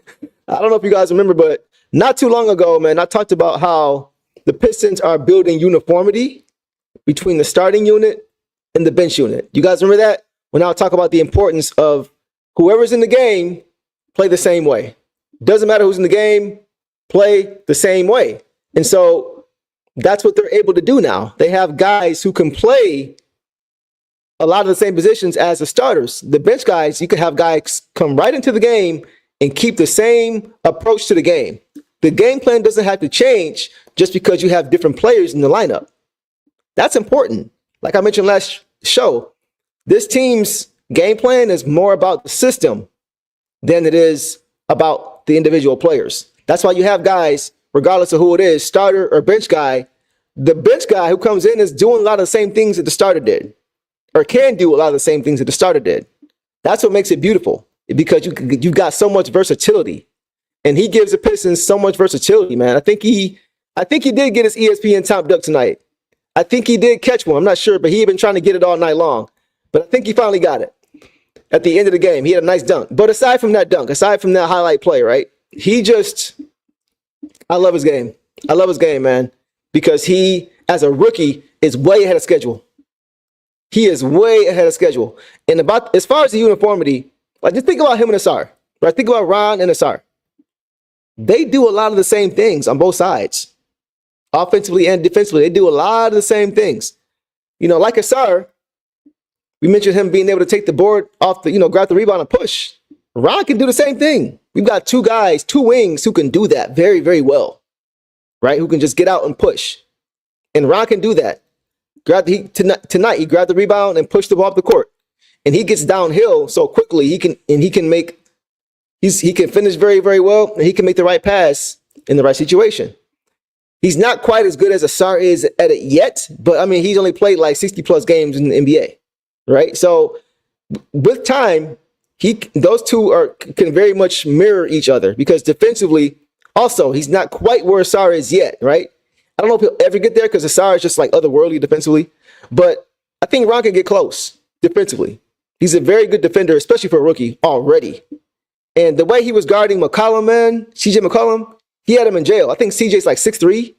don't know if you guys remember, but not too long ago, man, I talked about how the Pistons are building uniformity between the starting unit and the bench unit. You guys remember that? When I talk about the importance of whoever's in the game, play the same way. Doesn't matter who's in the game, play the same way. And so that's what they're able to do now. They have guys who can play a lot of the same positions as the starters. The bench guys, you can have guys come right into the game and keep the same approach to the game. The game plan doesn't have to change just because you have different players in the lineup. That's important. Like I mentioned last show, this team's game plan is more about the system than it is about the individual players. That's why you have guys, regardless of who it is, starter or bench guy. The bench guy who comes in is doing a lot of the same things that the starter did, or can do a lot of the same things that the starter did. That's what makes it beautiful, because you've got so much versatility. And he gives the Pistons so much versatility, man. I think he did get his ESPN top dunk tonight. I think he did catch one. I'm not sure, but he had been trying to get it all night long. But I think he finally got it. At the end of the game, he had a nice dunk. But aside from that dunk, aside from that highlight play, right? I love his game. I love his game, man. Because he, as a rookie, is way ahead of schedule. He is way ahead of schedule. And as far as the uniformity, like, just think about him and Asar. Right? Think about Ron and Asar. They do a lot of the same things on both sides. Offensively and defensively, they do a lot of the same things. You know, like Asar, we mentioned him being able to take the board off grab the rebound and push. Ron can do the same thing. We've got two guys, two wings who can do that very, very well, right? Who can just get out and push. And Ron can do that. Tonight, he grabbed the rebound and pushed the ball up the court. And he gets downhill so quickly, he can finish very, very well, and he can make the right pass in the right situation. He's not quite as good as Asar is at it yet, but I mean, he's only played like 60 plus games in the NBA, right? So with time, those two can very much mirror each other, because defensively, also, he's not quite where Asar is yet, right? I don't know if he'll ever get there, because Asar is just like otherworldly defensively, but I think Ron can get close defensively. He's a very good defender, especially for a rookie already. And the way he was guarding McCollum, man, CJ McCollum, he had him in jail. I think CJ's like 6'3".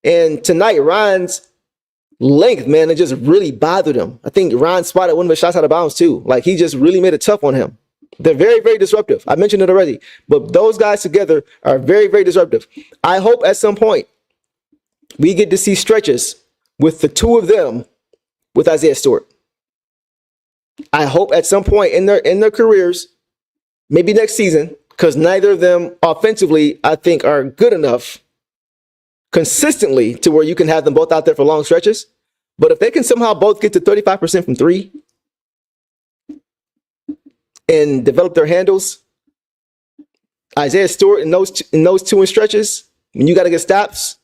And tonight, Ron's length, man, it just really bothered him. I think Ron spotted one of his shots out of bounds too. Like, he just really made it tough on him. They're very, very disruptive. I mentioned it already. But those guys together are very, very disruptive. I hope at some point we get to see stretches with the two of them with Isaiah Stewart. I hope at some point in their careers, maybe next season, because neither of them offensively, I think, are good enough consistently to where you can have them both out there for long stretches. But if they can somehow both get to 35% from three and develop their handles, Isaiah Stewart in those two in stretches, when you got to get stops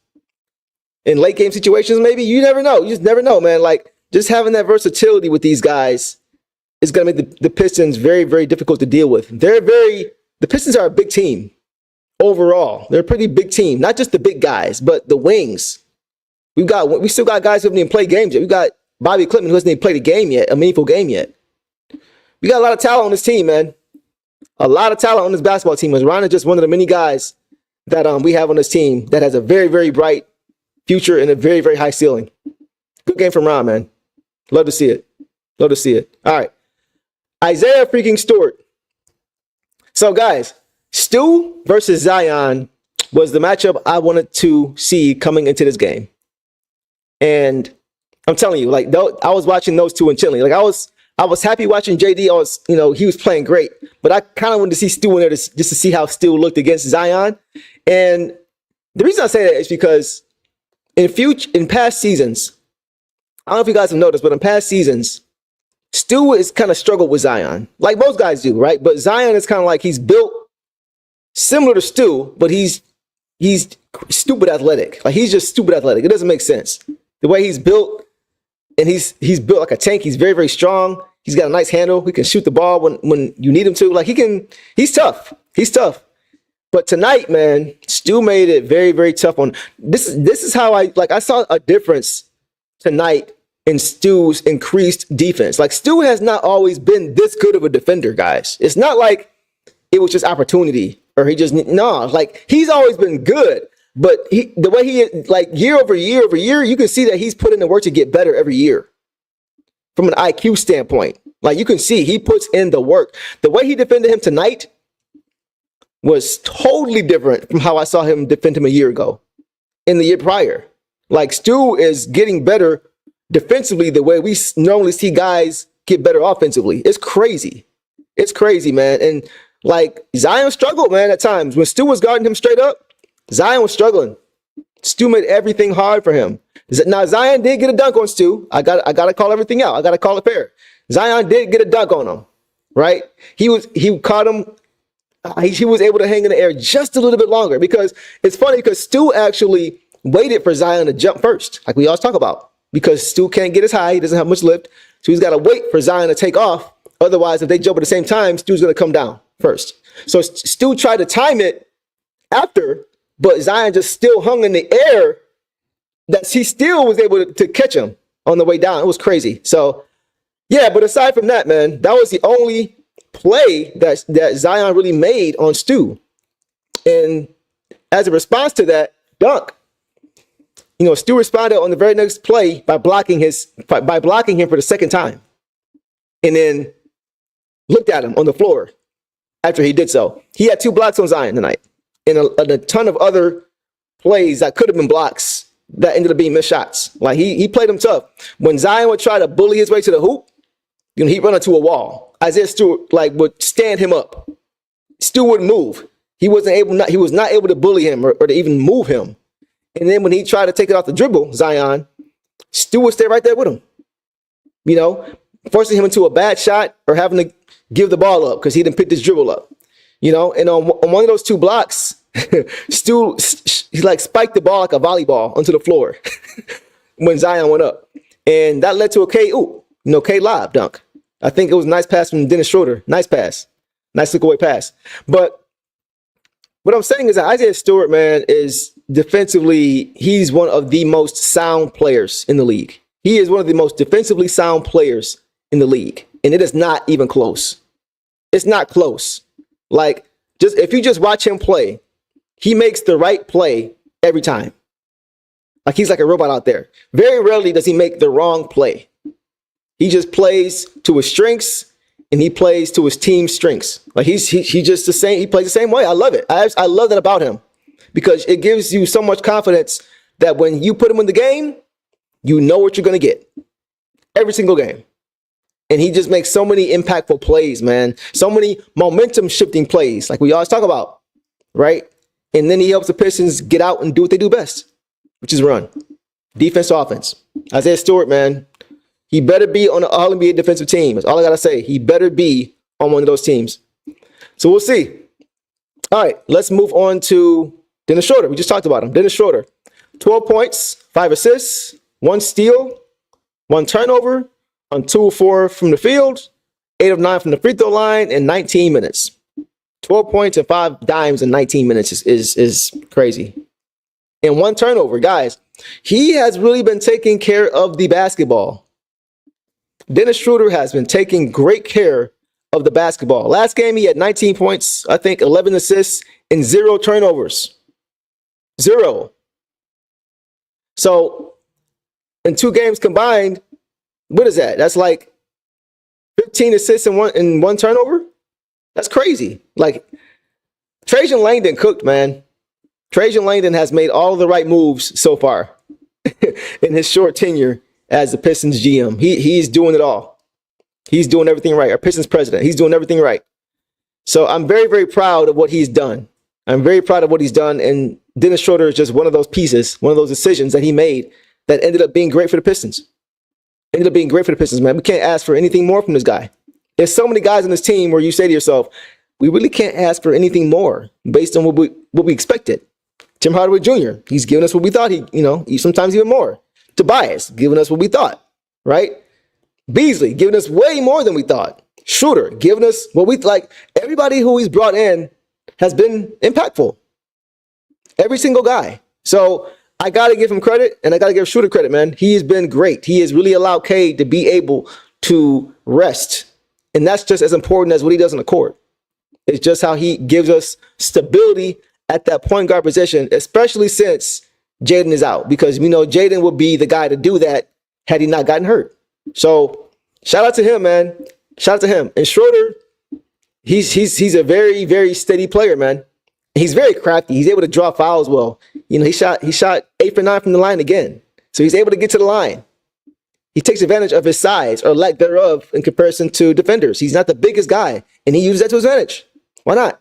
in late game situations, maybe, you never know. You just never know, man. Like, just having that versatility with these guys is going to make the Pistons very, very difficult to deal with. The Pistons are a big team overall. They're a pretty big team, not just the big guys, but the wings. We still got guys who haven't even played games yet. We got Bobby Clipman, who hasn't even played a meaningful game yet. We got a lot of talent on this team, man. A lot of talent on this basketball team. Ron is just one of the many guys that we have on this team that has a very, very bright future and a very, very high ceiling. Good game from Ron, man. Love to see it. Love to see it. All right. Isaiah freaking Stewart. So, guys, Stu versus Zion was the matchup I wanted to see coming into this game. And I'm telling you, like, I was watching those two intently. Like, I was happy watching JD. He was playing great. But I kind of wanted to see Stu in there just to see how Stu looked against Zion. And the reason I say that is because in past seasons, I don't know if you guys have noticed, but in past seasons, Stu is kind of struggled with Zion, like most guys do, right? But Zion is kind of like, he's built similar to Stu, but he's stupid athletic. Like, he's just stupid athletic. It doesn't make sense. The way he's built, and he's built like a tank. He's very, very strong. He's got a nice handle. He can shoot the ball when you need him to. Like, he's tough. He's tough. But tonight, man, Stu made it very, very tough on. This is how I saw a difference tonight in Stu's increased defense. Like, Stu has not always been this good of a defender, guys. It's not like it was just opportunity or like, he's always been good. But the way he, like, year over year, you can see that he's put in the work to get better every year from an IQ standpoint. Like, you can see he puts in the work. The way he defended him tonight, was totally different from how I saw him defend him a year ago, in the year prior. Like, Stu is getting better defensively the way we normally see guys get better offensively. It's crazy. It's crazy, man. And like, Zion struggled, man, at times. When Stu was guarding him straight up, Zion was struggling. Stu made everything hard for him. Now, Zion did get a dunk on Stu. I got to call everything out. I got to call it fair. Zion did get a dunk on him, right? He caught him. He was able to hang in the air just a little bit longer, because it's funny because Stu actually waited for Zion to jump first, like we always talk about, because Stu can't get as high. He doesn't have much lift. So he's got to wait for Zion to take off. Otherwise, if they jump at the same time, Stu's going to come down first. So Stu tried to time it after, but Zion just still hung in the air, that he still was able to catch him on the way down. It was crazy. So, yeah, but aside from that, man, that was the only play that Zion really made on Stu. And as a response to that dunk, Stu responded on the very next play by blocking him for the second time, and then looked at him on the floor after he did so. He had 2 blocks on Zion tonight, and a ton of other plays that could have been blocks that ended up being missed shots. Like, he played him tough. When Zion would try to bully his way to the hoop, he'd run into a wall. Isaiah Stewart would stand him up. Stu wouldn't move. He was not able to bully him or to even move him. And then when he tried to take it off the dribble, Zion, Stu would stay right there with him. Forcing him into a bad shot or having to give the ball up because he didn't pick this dribble up. And on one of those 2 blocks, Stu, he spiked the ball like a volleyball onto the floor when Zion went up. And that led to a K-Lob dunk. I think it was a nice pass from Dennis Schroeder. Nice pass. Nice look away pass. But what I'm saying is that Isaiah Stewart, man, is defensively, he's one of the most sound players in the league. He is one of the most defensively sound players in the league. And it is not even close. It's not close. Like, if you just watch him play, he makes the right play every time. Like, he's like a robot out there. Very rarely does he make the wrong play. He just plays to his strengths, and he plays to his team's strengths. Like, he just the same. He plays the same way. I love it. I love that about him, because it gives you so much confidence that when you put him in the game, you know what you're going to get every single game. And he just makes so many impactful plays, man. So many momentum shifting plays, like we always talk about, right? And then he helps the Pistons get out and do what they do best, which is run. Defense, offense. Isaiah Stewart, man, he better be on an All-NBA defensive team. That's all I got to say. He better be on one of those teams. So we'll see. All right, let's move on to Dennis Schroeder. We just talked about him. Dennis Schroeder, 12 points, 5 assists, 1 steal, 1 turnover, on 2 of 4 from the field, 8 of 9 from the free throw line, and 19 minutes. 12 points and 5 dimes in 19 minutes is crazy. And 1 turnover, guys. He has really been taking care of the basketball. Dennis Schroeder has been taking great care of the basketball. Last game, he had 19 points, I think 11 assists, and 0 turnovers. 0. So, in 2 games combined, what is that? That's like 15 assists and one turnover? That's crazy. Like, Trajan Langdon cooked, man. Trajan Langdon has made all the right moves so far in his short tenure as the Pistons GM. He's doing it all. He's doing everything right. Our Pistons president, he's doing everything right. So I'm very, very proud of what he's done. I'm very proud of what he's done. And Dennis Schroeder is just one of those pieces, one of those decisions that he made that ended up being great for the Pistons. Ended up being great for the Pistons, man. We can't ask for anything more from this guy. There's so many guys on this team where you say to yourself, we really can't ask for anything more based on what we expected. Tim Hardaway Jr., he's giving us what we thought sometimes even more. Tobias, giving us what we thought, right? Beasley, giving us way more than we thought. Schroeder, giving us what we like. Everybody who he's brought in has been impactful. Every single guy. So I got to give him credit, and I got to give Schroeder credit, man. He has been great. He has really allowed Cade to be able to rest. And that's just as important as what he does on the court. It's just how he gives us stability at that point guard position, especially since Jaden is out, because we know Jaden would be the guy to do that had he not gotten hurt. So shout out to him, man. Shout out to him. And Schroeder, he's a very, very steady player, man. He's very crafty. He's able to draw fouls well. You know, he shot 8 for 9 from the line again. So he's able to get to the line. He takes advantage of his size or lack thereof in comparison to defenders. He's not the biggest guy, and he uses that to his advantage. Why not?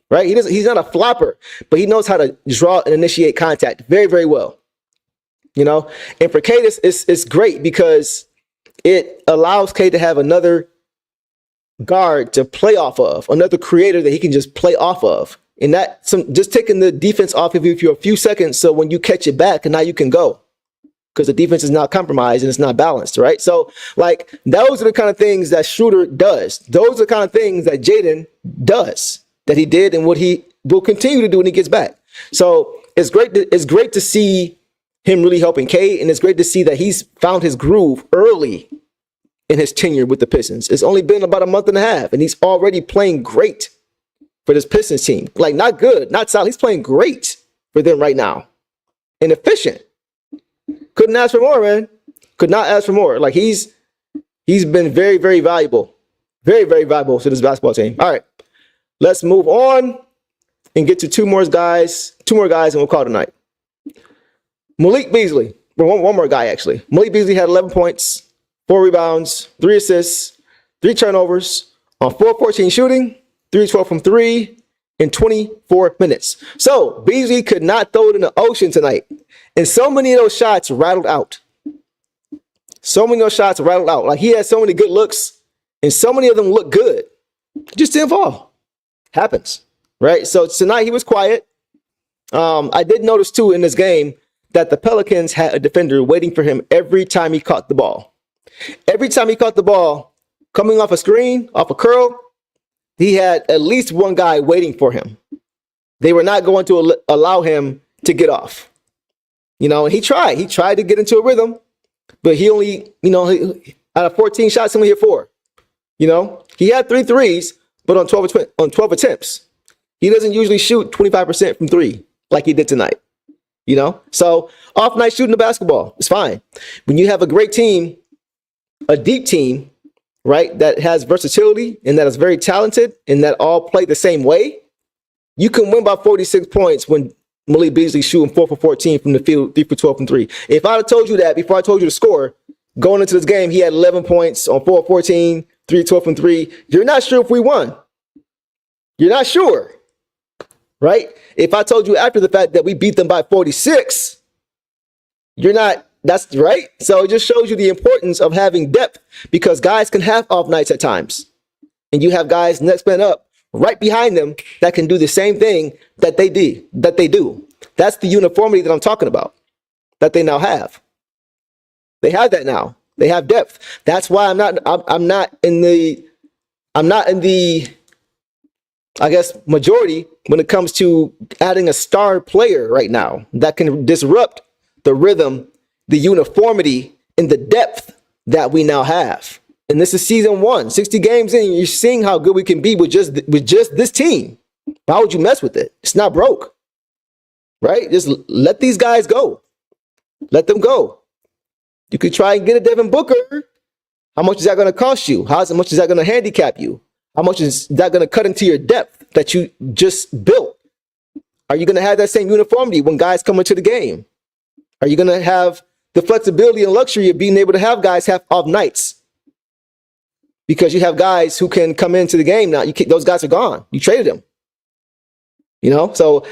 Right? He's not a flopper, but he knows how to draw and initiate contact very, very well. You know, and for K, it's great because it allows K to have another guard to play off of, another creator that he can just play off of. And that just taking the defense off of you for a few seconds, so when you catch it back, and now you can go. Because the defense is not compromised and it's not balanced, right? So, like, those are the kind of things that Schroeder does. Those are the kind of things that Jaden does, that he did and what he will continue to do when he gets back. So it's great to see him really helping K, and it's great to see that he's found his groove early in his tenure with the Pistons. It's only been about a month and a half, and he's already playing great for this Pistons team. Like, not good, not solid. He's playing great for them right now and efficient. Couldn't ask for more, man. Could not ask for more. Like, he's been very, very valuable. Very, very valuable to this basketball team. All right. Let's move on and get to two more guys, and we'll call it a night. Malik Beasley. Well, one more guy, actually. Malik Beasley had 11 points, 4 rebounds, 3 assists, 3 turnovers on 4-14 shooting, 3-12 from 3 in 24 minutes. So Beasley could not throw it in the ocean tonight. And so many of those shots rattled out. Like, he had so many good looks, and so many of them look good. Just didn't fall. Happens, right? So tonight he was quiet. I did notice, too, in this game that the Pelicans had a defender waiting for him every time he caught the ball. Every time he caught the ball, coming off a screen, off a curl, he had at least one guy waiting for him. They were not going to allow him to get off. You know, and he tried to get into a rhythm, but he only, out of 14 shots, he only hit 4. You know, he had 3 threes, but on 12 attempts. He doesn't usually shoot 25% from 3 like he did tonight. You know, so off night shooting the basketball, it's fine. When you have a great team, a deep team, right, that has versatility and that is very talented and that all play the same way, you can win by 46 points when Malik Beasley shooting 4 for 14 from the field, 3 for 12 from 3. If I had told you that before I told you the score, going into this game, he had 11 points on 4 for 14, 3 for 12 from 3. You're not sure if we won. You're not sure, right? If I told you after the fact that we beat them by 46, you're not, that's right. So it just shows you the importance of having depth, because guys can have off nights at times. And you have guys next man up right behind them that can do the same thing that they do. That's the uniformity that I'm talking about, that they now have. They have that now. They have depth. That's why I'm not in the I guess majority when it comes to adding a star player right now that can disrupt the rhythm, the uniformity, and the depth that we now have. And this is season 1, 60 games in. You're seeing how good we can be with just this team. Why would you mess with it? It's not broke, right? Just let these guys go. Let them go. You could try and get a Devin Booker. How much is that going to cost you? How much is that going to handicap you? How much is that going to cut into your depth that you just built? Are you going to have that same uniformity when guys come into the game? Are you going to have the flexibility and luxury of being able to have guys have off nights? Because you have guys who can come into the game now. Those guys are gone. You traded them. You know, so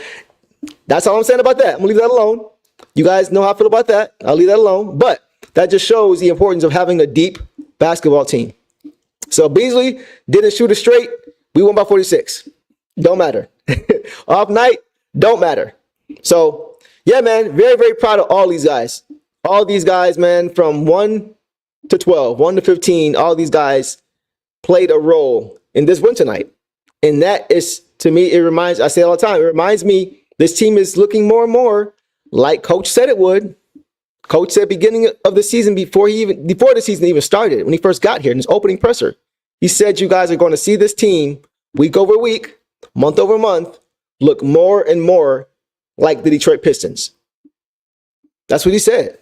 that's all I'm saying about that. I'm going to leave that alone. You guys know how I feel about that. I'll leave that alone. But that just shows the importance of having a deep basketball team. So Beasley didn't shoot it straight. We won by 46. Don't matter. Off night, don't matter. So, yeah, man, very, very proud of all these guys. All these guys, man, from 1 to 12, 1 to 15, all these guys played a role in this win tonight. And that is, to me, I say it all the time, it reminds me this team is looking more and more like Coach said it would. Coach said beginning of the season, before the season even started, when he first got here in his opening presser, he said you guys are going to see this team week over week, month over month, look more and more like the Detroit Pistons. That's what he said.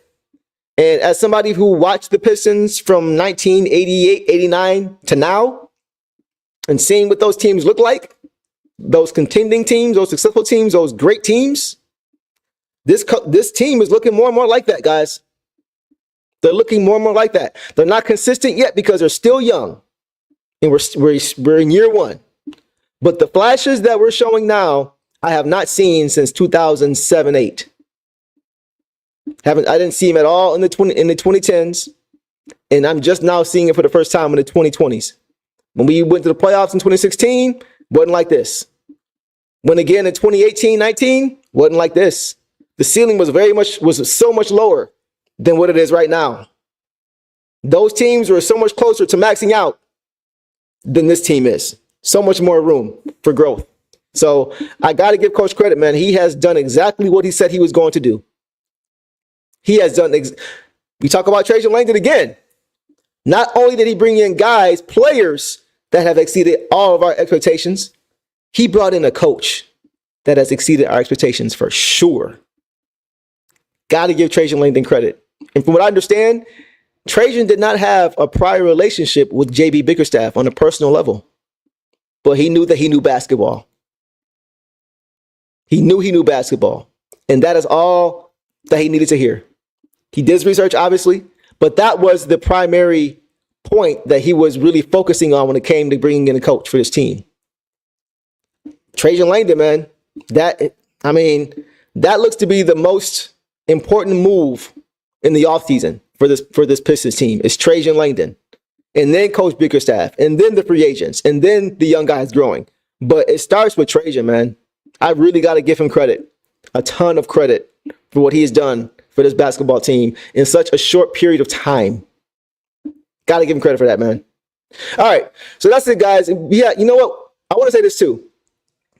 And as somebody who watched the Pistons from 1988, 89 to now, and seeing what those teams look like, those contending teams, those successful teams, those great teams, this team is looking more and more like that, guys. They're looking more and more like that. They're not consistent yet because they're still young, and we're in year one. But the flashes that we're showing now, I have not seen since 2007-8. I didn't see him at all in the 2010s, and I'm just now seeing it for the first time in the 2020s. When we went to the playoffs in 2016, wasn't like this. When again in 2018-19, wasn't like this. The ceiling was so much lower than what it is right now. Those teams were so much closer to maxing out than this team is. So much more room for growth. So I got to give Coach credit, man. He has done exactly what he said he was going to do. He has done. We talk about Trajan Langdon again. Not only did he bring in players that have exceeded all of our expectations, he brought in a coach that has exceeded our expectations for sure. Got to give Trajan Langdon credit. And from what I understand, Trajan did not have a prior relationship with JB Bickerstaff on a personal level, but he knew that he knew basketball. He knew basketball, and that is all that he needed to hear. He did his research, obviously, but that was the primary point that he was really focusing on when it came to bringing in a coach for this team. Trajan Langdon, man, that looks to be the most important move in the offseason for this Pistons team is Trajan Langdon, and then Coach Bickerstaff, and then the free agents, and then the young guys growing. But it starts with Trajan, man. I really got to give him credit, a ton of credit for what he has done for this basketball team in such a short period of time. Got to give him credit for that, man. All right, so that's it, guys. Yeah, you know what? I want to say this too,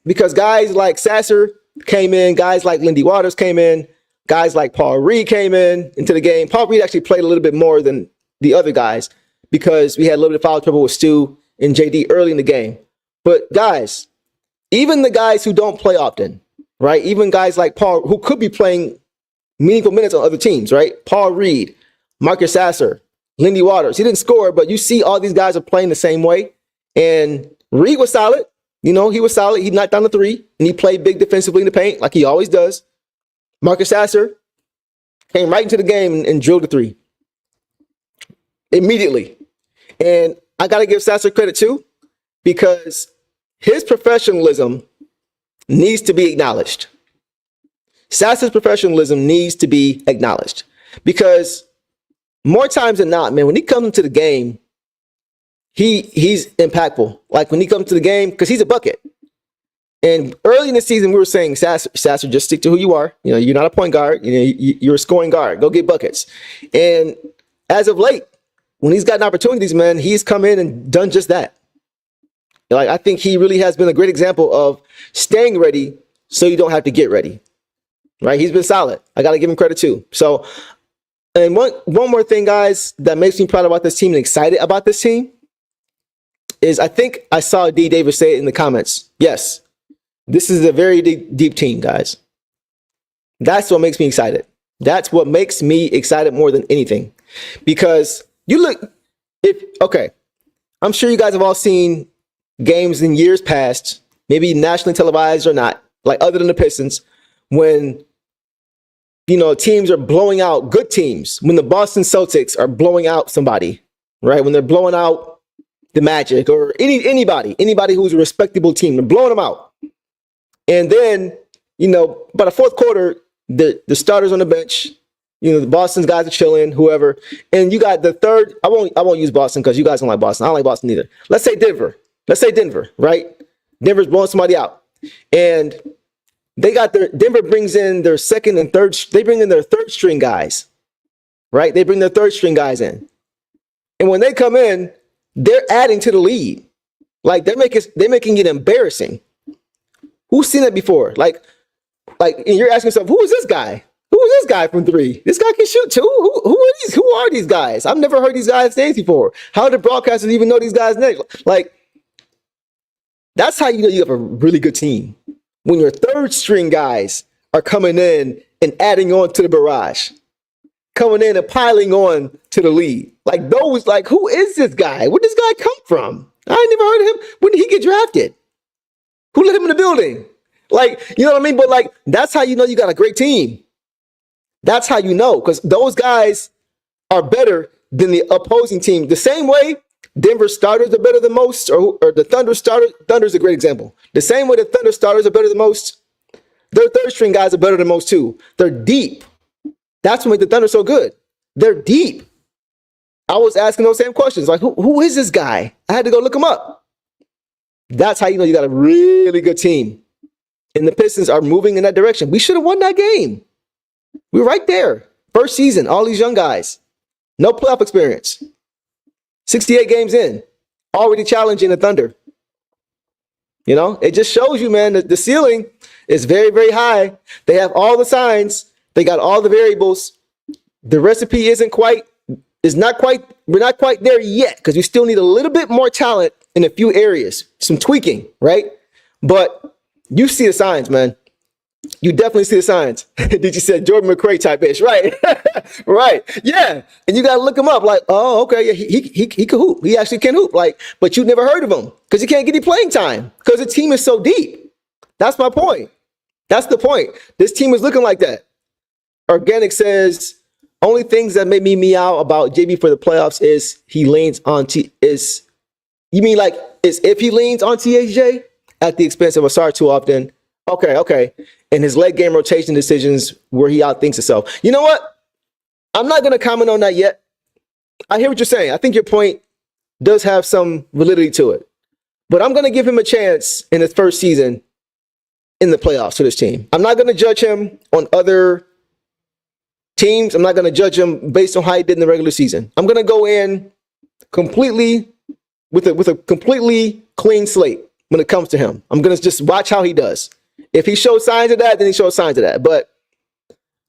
because guys like Sasser came in, guys like Lindy Waters came in, guys like Paul Reed came into the game. Paul Reed actually played a little bit more than the other guys because we had a little bit of foul trouble with Stu and JD early in the game. But guys, even the guys who don't play often, right? Even guys like Paul, who could be playing meaningful minutes on other teams, right? Paul Reed, Marcus Sasser, Lindy Waters. He didn't score, but you see all these guys are playing the same way. And Reed was solid. You know, he was solid. He knocked down the three, and he played big defensively in the paint like he always does. Marcus Sasser came right into the game and drilled the three immediately. And I got to give Sasser credit too, because his professionalism needs to be acknowledged. Sasser's professionalism needs to be acknowledged because more times than not, man, when he comes into the game, he's impactful. Like when he comes to the game, because he's a bucket. And early in the season, we were saying, Sasser, just stick to who you are. You know, you're not a point guard. You know, you're a scoring guard. Go get buckets. And as of late, when he's gotten opportunities, man, he's come in and done just that. Like, I think he really has been a great example of staying ready so you don't have to get ready. Right? He's been solid. I got to give him credit too. So, and one more thing, guys, that makes me proud about this team and excited about this team is I think I saw D. Davis say it in the comments. Yes, this is a very deep team, guys. That's what makes me excited. That's what makes me excited more than anything. Because you look, I'm sure you guys have all seen games in years past, maybe nationally televised or not, like other than the Pistons, when, you know, teams are blowing out good teams, when the Boston Celtics are blowing out somebody, right? When they're blowing out the Magic or anybody who's a respectable team, they're blowing them out. And then, you know, by the fourth quarter, the starters on the bench, you know, the Boston's guys are chilling, whoever. And you got the third, I won't use Boston because you guys don't like Boston. I don't like Boston either. Let's say Denver, right? Denver's blowing somebody out. And Denver brings in their second and third, they bring in their third string guys, right? They bring their third string guys in. And when they come in, they're adding to the lead. Like they're making it embarrassing. Who's seen that before? Like, and you're asking yourself, who is this guy? Who is this guy from three? This guy can shoot too. Who are these guys? I've never heard these guys' names before. How do broadcasters even know these guys' names? Like, that's how you know you have a really good team. When your third string guys are coming in and adding on to the barrage, coming in and piling on to the lead. Like those, like, who is this guy? Where did this guy come from? I ain't never heard of him. When did he get drafted? Who let him in the building? Like, you know what I mean? But like, that's how you know you got a great team. That's how you know, because those guys are better than the opposing team. The same way Denver starters are better than most, or the Thunder starters. Thunder's a great example. The same way the Thunder starters are better than most, their third string guys are better than most too. They're deep. That's what makes the Thunder so good. They're deep. I was asking those same questions. Like, who is this guy? I had to go look him up. That's how you know you got a really good team. And the Pistons are moving in that direction. We should have won that game. We were right there. First season, all these young guys. No playoff experience. 68 games in. Already challenging the Thunder. You know, it just shows you, man, that the ceiling is very, very high. They have all the signs. They got all the variables. The recipe we're not quite there yet, because we still need a little bit more talent in a few areas. Some tweaking, right? But you see the signs, man. You definitely see the signs. Did you say Jordan McRae type ish? Right. Right. Yeah. And you got to look him up like, oh, okay. Yeah, he can hoop. He actually can hoop. Like, but you never heard of him because he can't get any playing time because the team is so deep. That's my point. That's the point. This team is looking like that. Organic says, only things that made me meow about JB for the playoffs is he leans on you mean like is if he leans on THJ at the expense of Asar too often? Okay. And his leg game rotation decisions where he outthinks himself. You know what? I'm not going to comment on that yet. I hear what you're saying. I think your point does have some validity to it. But I'm going to give him a chance in his first season in the playoffs for this team. I'm not going to judge him on other teams. I'm not going to judge him based on how he did in the regular season. I'm going to go in completely with a completely clean slate when it comes to him. I'm going to just watch how he does. If he shows signs of that, then he shows signs of that. But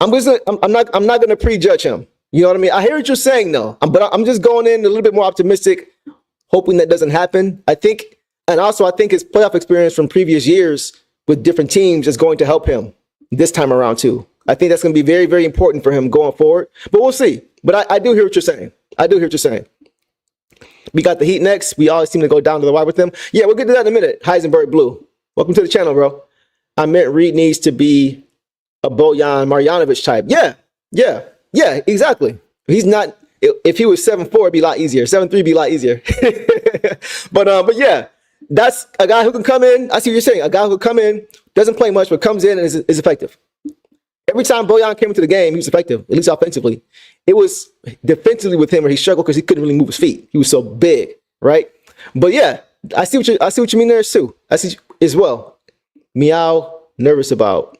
I'm not going to prejudge him. You know what I mean? I hear what you're saying, though. But I'm just going in a little bit more optimistic, hoping that doesn't happen. I think his playoff experience from previous years with different teams is going to help him this time around too. I think that's going to be very, very important for him going forward. But we'll see. But I do hear what you're saying. We got the Heat next. We always seem to go down to the wire with them. Yeah, we'll get to that in a minute. Heisenberg Blue. Welcome to the channel, bro. I meant Reed needs to be a Bojan Marjanovic type. Yeah, exactly. He's not. If he was 7'4", it'd be a lot easier. 7'3", it'd be a lot easier. but yeah, that's a guy who can come in. I see what you're saying. A guy who come in, doesn't play much, but comes in and is effective. Every time Bojan came into the game, he was effective, at least offensively. It was defensively with him where he struggled because he couldn't really move his feet. He was so big, right? But yeah, I see what you mean there too. I see as well. Meow, nervous about.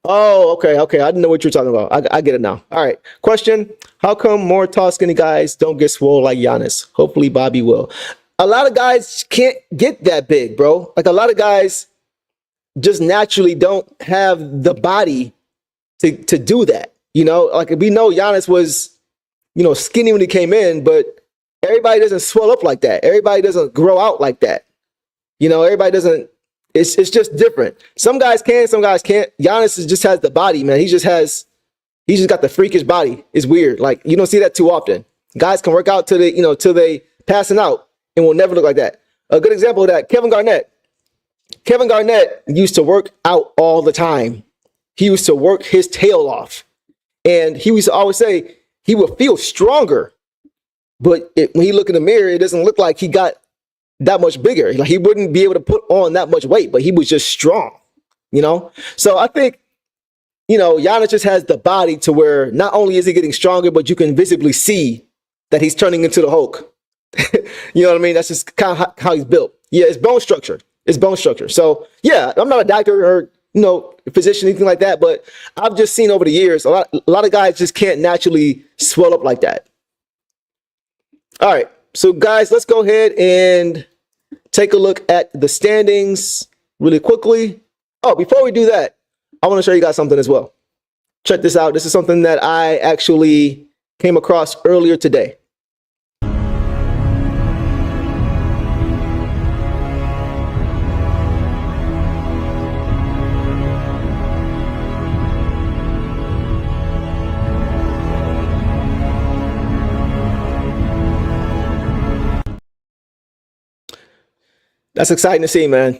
Oh, okay. I didn't know what you're talking about. I get it now. All right. Question: how come more tall, skinny guys don't get swole like Giannis? Hopefully, Bobby will. A lot of guys can't get that big, bro. Like a lot of guys just naturally don't have the body to do that. You know, like we know Giannis was, skinny when he came in, but everybody doesn't swell up like that. Everybody doesn't grow out like that. Everybody doesn't. It's just different. Some guys can, some guys can't. Giannis just has the body, man. He just got the freakish body. It's weird. Like you don't see that too often. Guys can work out till they passing out and will never look like that. A good example of that, Kevin Garnett. Kevin Garnett used to work out all the time. He used to work his tail off. And he used to always say he would feel stronger. But when he look in the mirror, it doesn't look like he got that much bigger. Like he wouldn't be able to put on that much weight, but he was just strong, So I think, Giannis just has the body to where not only is he getting stronger, but you can visibly see that he's turning into the Hulk. You know what I mean? That's just kind of how he's built. Yeah, it's bone structure. So yeah, I'm not a doctor or, physician, anything like that, but I've just seen over the years, a lot of guys just can't naturally swell up like that. All right. So guys, let's go ahead and take a look at the standings really quickly. Oh, before we do that, I want to show you guys something as well. Check this out. This is something that I actually came across earlier today. That's exciting to see, man.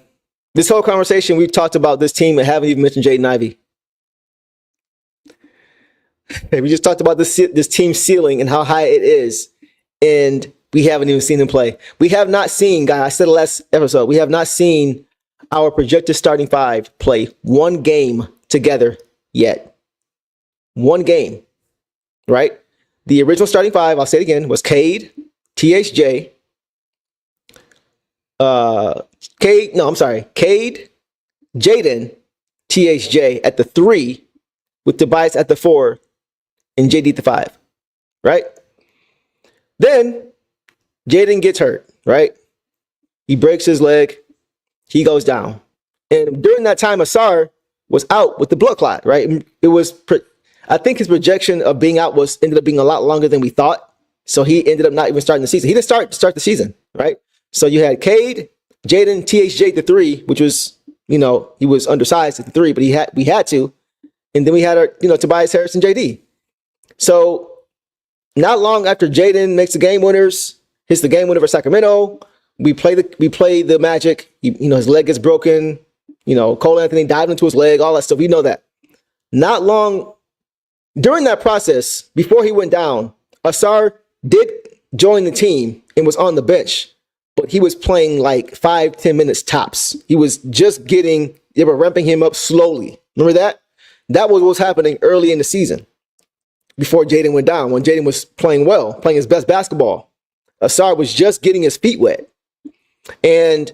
This whole conversation, we've talked about this team and haven't even mentioned Jaden Ivey. We just talked about this team ceiling and how high it is, and we haven't even seen him play. We have not seen, guys, I said it last episode, we have not seen our projected starting five play one game together yet. One game, right? The original starting five, I'll say it again, was Cade, THJ, Cade, Jaden, THJ at the 3, with Tobias at the 4, and JD at the 5, right? Then Jaden gets hurt, right? He breaks his leg. He goes down. And during that time, Asar was out with the blood clot, right? It was, I think his projection of being out ended up being a lot longer than we thought. So he ended up not even starting the season. He didn't start the season, right? So you had Cade, Jaden, THJ at the 3, which was, he was undersized at the 3, but we had to. And then we had our, Tobias Harris and JD. So not long after Jaden makes the game winners, hits the game winner for Sacramento, we play the Magic. His leg gets broken. Cole Anthony dived into his leg, all that stuff. We know that. Not long during that process, before he went down, Asar did join the team and was on the bench, but he was playing like 5-10 minutes tops. He was just they were ramping him up slowly. Remember that? That was what was happening early in the season before Jaden went down, when Jaden was playing well, playing his best basketball. Asar was just getting his feet wet. And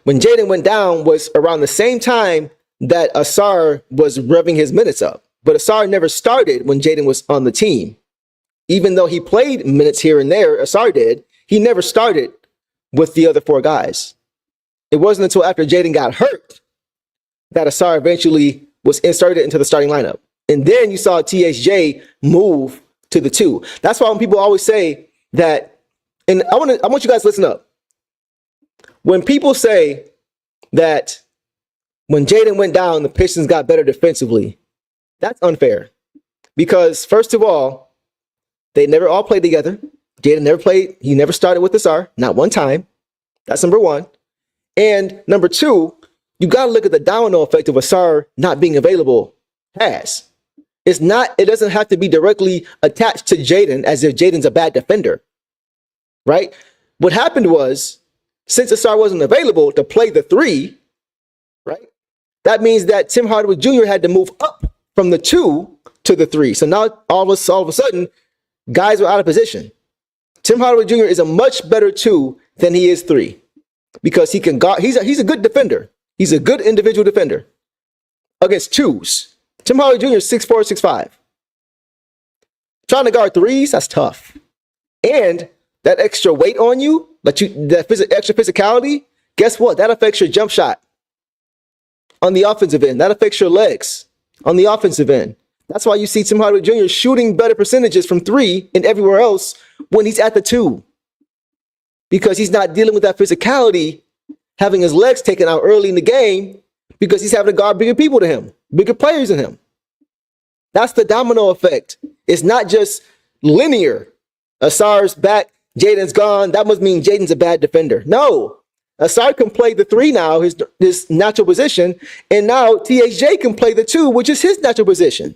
when Jaden went down was around the same time that Asar was revving his minutes up. But Asar never started when Jaden was on the team. Even though he played minutes here and there, Asar did, he never started with the other 4 guys. It wasn't until after Jaden got hurt that Asar eventually was inserted into the starting lineup. And then you saw THJ move to the 2. That's why when people always say that, and I want you guys to listen up. When people say that when Jaden went down, the Pistons got better defensively, that's unfair. Because first of all, they never all played together. Jaden never played. He never started with Asar, not one time. That's number 1. And number 2, you got to look at the domino effect of Asar not being available has. It doesn't have to be directly attached to Jaden as if Jaden's a bad defender, right? What happened was, since Asar wasn't available to play the 3, right? That means that Tim Hardaway Jr. had to move up from the 2 to the 3. So now all of a sudden, guys were out of position. Tim Hardaway Jr. is a much better 2 than he is 3, because he can guard. He's a good defender. He's a good individual defender against 2s. Tim Hardaway Jr. is 6'4", 6'5". Trying to guard 3s, that's tough. And that extra weight on you, extra physicality, guess what? That affects your jump shot on the offensive end. That affects your legs on the offensive end. That's why you see Tim Hardaway Jr. shooting better percentages from 3 and everywhere else when he's at the 2. Because he's not dealing with that physicality, having his legs taken out early in the game, because he's having to guard bigger people to him, bigger players than him. That's the domino effect. It's not just linear. Asar's back, Jaden's gone. That must mean Jaden's a bad defender. No. Asar can play the 3 now, his natural position, and now THJ can play the 2, which is his natural position.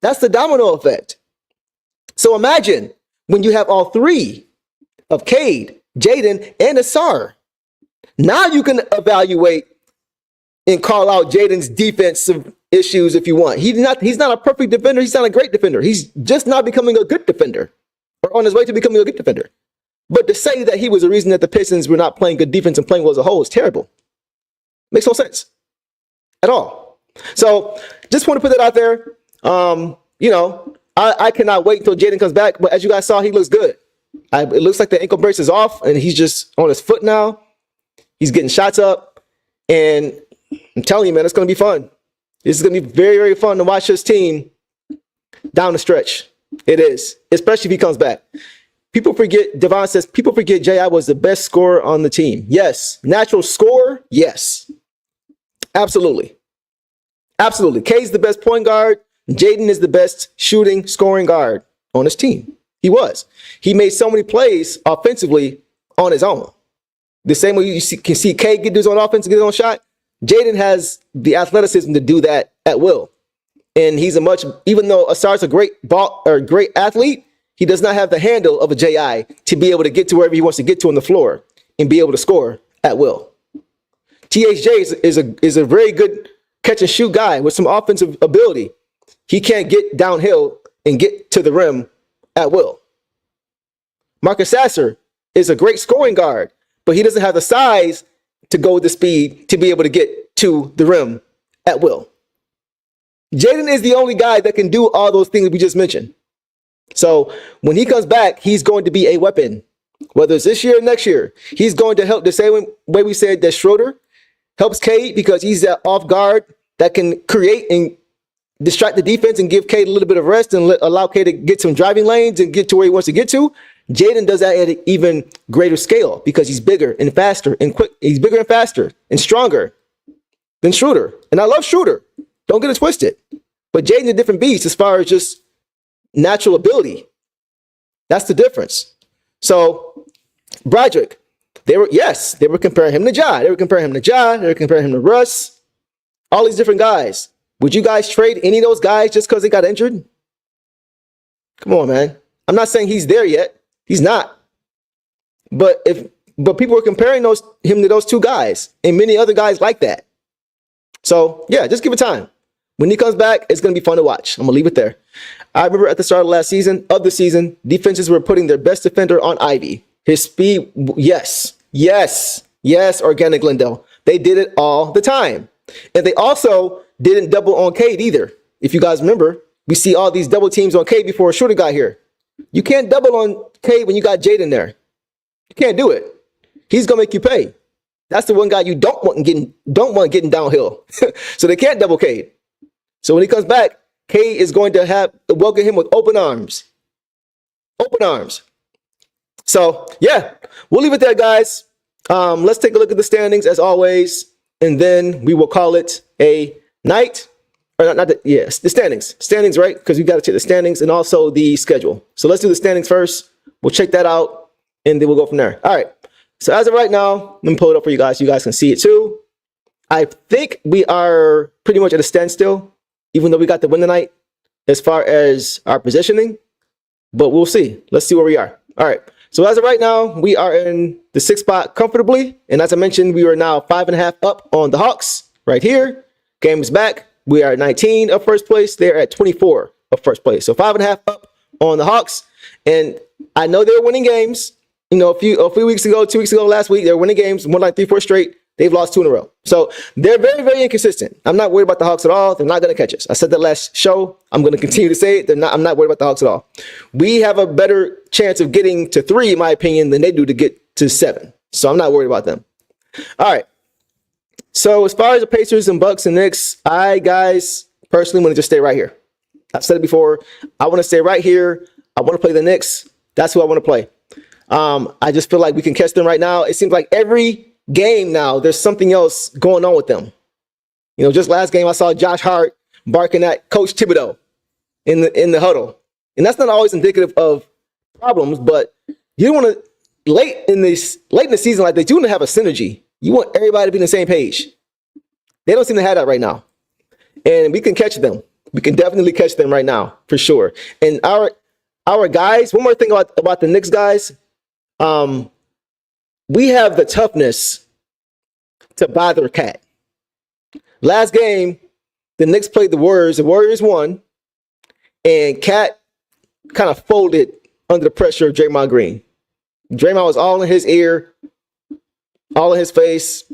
That's the domino effect. So imagine when you have all 3 of Cade, Jaden, and Asar. Now you can evaluate and call out Jaden's defensive issues if you want. He's not a perfect defender. He's not a great defender. He's just not becoming a good defender, or on his way to becoming a good defender. But to say that he was the reason that the Pistons were not playing good defense and playing well as a whole is terrible. Makes no sense at all. So just want to put that out there. I cannot wait until Jaden comes back. But as you guys saw, he looks good. It looks like the ankle brace is off, and he's just on his foot now. He's getting shots up, and I'm telling you, man, it's going to be fun. This is going to be very, very fun to watch this team down the stretch. It is, especially if he comes back. People forget, Devon says, people forget J.I. was the best scorer on the team. Yes. Natural scorer? Yes. Absolutely. Absolutely. K's the best point guard. Jaden is the best shooting, scoring guard on his team. He was. He made so many plays offensively on his own. The same way can see K get his own offense, get his own shot. Jaden has the athleticism to do that at will. And he's even though Asar's a great athlete, he does not have the handle of a JI to be able to get to wherever he wants to get to on the floor and be able to score at will. THJ is a very good catch and shoot guy with some offensive ability. He can't get downhill and get to the rim at will. Marcus Sasser is a great scoring guard, but he doesn't have the size to go with the speed to be able to get to the rim at will. Jaden is the only guy that can do all those things we just mentioned. So when he comes back, he's going to be a weapon. Whether it's this year or next year, he's going to help the same way we said that Schroeder helps Cade because he's that off guard that can create and distract the defense and give Cade a little bit of rest and allow Cade to get some driving lanes and get to where he wants to get to. Jaden does that at an even greater scale because he's bigger and faster and quick. He's bigger and faster and stronger than Schroeder. And I love Schroeder. Don't get it twisted. But Jaden's a different beast as far as just natural ability. That's the difference. So Broderick, they were comparing him to Ja. They were comparing him to Ja. They were comparing him to Russ. All these different guys. Would you guys trade any of those guys just because they got injured? Come on, man. I'm not saying he's there yet. He's not. But people are comparing him to those two guys and many other guys like that. So yeah, just give it time. When he comes back, it's going to be fun to watch. I'm going to leave it there. I remember at the start of the season, defenses were putting their best defender on Ivy. His speed, yes, Organic Glendale. They did it all the time. And they also didn't double on Cade either. If you guys remember, we see all these double teams on Cade before Shooter got here. You can't double on Cade when you got Jaden there. You can't do it. He's going to make you pay. That's the one guy you don't want getting downhill. So they can't double Cade. So when he comes back, Cade is going to welcome him with open arms. Open arms. So, yeah, we'll leave it there, guys. Let's take a look at the standings, as always, and then we will call it a night. Or the standings. Standings, right? Because we got to check the standings and also the schedule. So let's do the standings first. We'll check that out, and then we'll go from there. All right. So as of right now, let me pull it up for you guys. You guys can see it, too. I think we are pretty much at a standstill, even though we got the win tonight as far as our positioning. But we'll see. Let's see where we are. All right. So as of right now, we are in the 6th spot comfortably. And as I mentioned, we are now 5.5 up on the Hawks right here. Game is back. We are at 19 of first place. They're at 24 of first place. So 5.5 up on the Hawks. And I know they're winning games. You know, a few weeks ago, 2 weeks ago, last week, they were winning games, won like 3-4 straight. They've lost 2 in a row. So they're very, very inconsistent. I'm not worried about the Hawks at all. They're not going to catch us. I said that last show. I'm going to continue to say it. I'm not worried about the Hawks at all. We have a better chance of getting to 3, in my opinion, than they do to get to 7. So I'm not worried about them. All right. So as far as the Pacers and Bucks and Knicks, I, guys, personally want to just stay right here. I've said it before. I want to stay right here. I want to play the Knicks. That's who I want to play. I just feel like we can catch them right now. It seems like every game now, there's something else going on with them. You know, just last game, I saw Josh Hart barking at Coach Thibodeau in the huddle. And that's not always indicative of problems, but you want to, late in the season like this, you want to have a synergy. You want everybody to be on the same page. They don't seem to have that right now. And we can catch them. We can definitely catch them right now, for sure. And our guys, one more thing about the Knicks guys, we have the toughness to bother Cat. Last game, the Knicks played the Warriors. The Warriors won. And Cat kind of folded under the pressure of Draymond Green. Draymond was all in his ear, all in his face.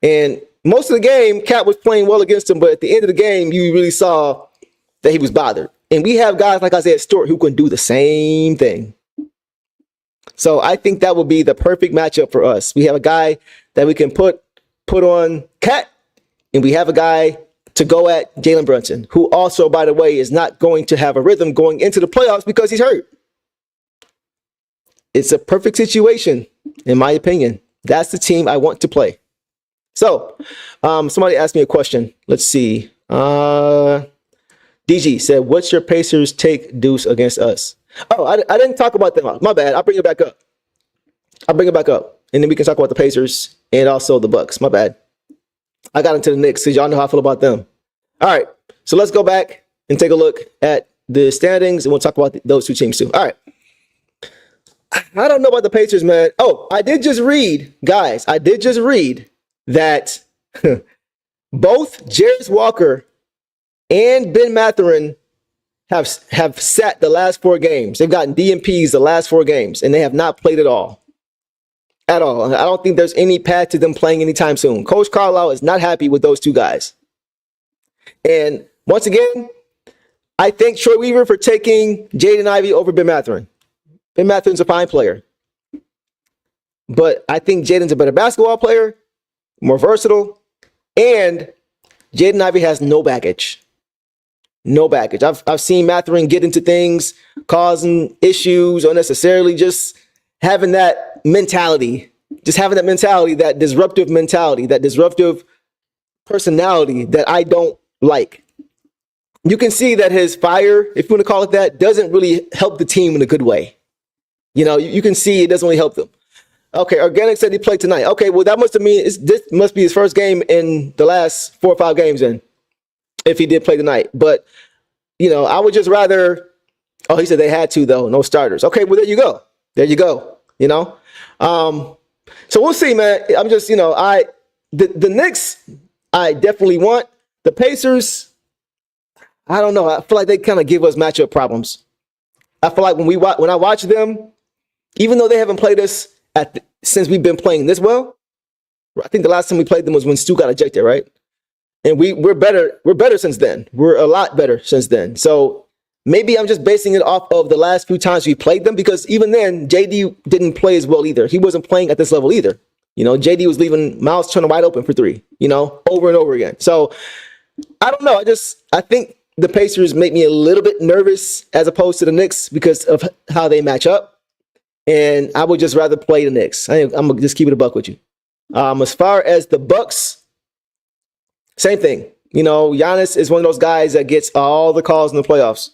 And most of the game, Cat was playing well against him. But at the end of the game, you really saw that he was bothered. And we have guys like Isaiah Stewart who can do the same thing. So I think that would be the perfect matchup for us. We have a guy that we can put on Cat, and we have a guy to go at Jalen Brunson, who also, by the way, is not going to have a rhythm going into the playoffs because he's hurt. It's a perfect situation, in my opinion. That's the team I want to play. So somebody asked me a question. Let's see. DG said, what's your Pacers take Deuce against us? Oh, I didn't talk about them. My bad. I'll bring it back up. and then we can talk about the Pacers and also the Bucks. My bad. I got into the Knicks because y'all know how I feel about them. All right, so let's go back and take a look at the standings, and we'll talk about those two teams too. All right. I don't know about the Pacers, man. Oh, I did just read, guys, that both Jarris Walker and Ben Mathurin have sat the last 4 games. They've gotten DNPs the last 4 games, and they have not played at all. At all. I don't think there's any path to them playing anytime soon. Coach Carlisle is not happy with those 2 guys. And once again, I thank Troy Weaver for taking Jaden Ivey over Ben Mathurin. Ben Mathurin's a fine player. But I think Jaden's a better basketball player, more versatile, and Jaden Ivey has no baggage. No baggage. I've seen Mathurin get into things, causing issues unnecessarily, just having that mentality, that disruptive mentality, that disruptive personality that I don't like. You can see that his fire, if you want to call it that, doesn't really help the team in a good way. You know, you can see it doesn't really help them. Okay, Organic said he played tonight. Okay, well, that must have mean this must be his first game in the last 4 or 5 games then, if he did play tonight. But, you know, I would just rather, oh, he said they had to, though, no starters. Okay, well, there you go. There you go, you know. So we'll see, man. I'm just, you know, the Knicks, I definitely want. The Pacers, I don't know. I feel like they kind of give us matchup problems. I feel like when I watch them, even though they haven't played us since we've been playing this well, I think the last time we played them was when Stu got ejected, right? And we're better. We're better since then. We're a lot better since then. So maybe I'm just basing it off of the last few times we played them, because even then, JD didn't play as well either. He wasn't playing at this level either. You know, JD was leaving Miles Turner wide open for 3, you know, over and over again. So I don't know. I think the Pacers make me a little bit nervous as opposed to the Knicks because of how they match up. And I would just rather play the Knicks. I'm going to just keep it a buck with you. As far as the Bucks, same thing. You know, Giannis is one of those guys that gets all the calls in the playoffs.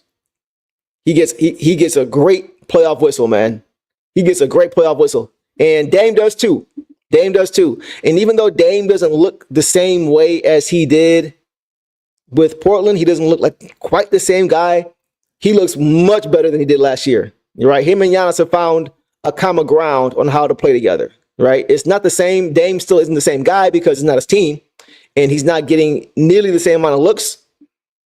He gets a great playoff whistle, man. He gets a great playoff whistle. And Dame does too. And even though Dame doesn't look the same way as he did with Portland, he doesn't look like quite the same guy. He looks much better than he did last year. You're right. Him and Giannis have found a common ground on how to play together, right? It's not the same. Dame still isn't the same guy because it's not his team, and he's not getting nearly the same amount of looks,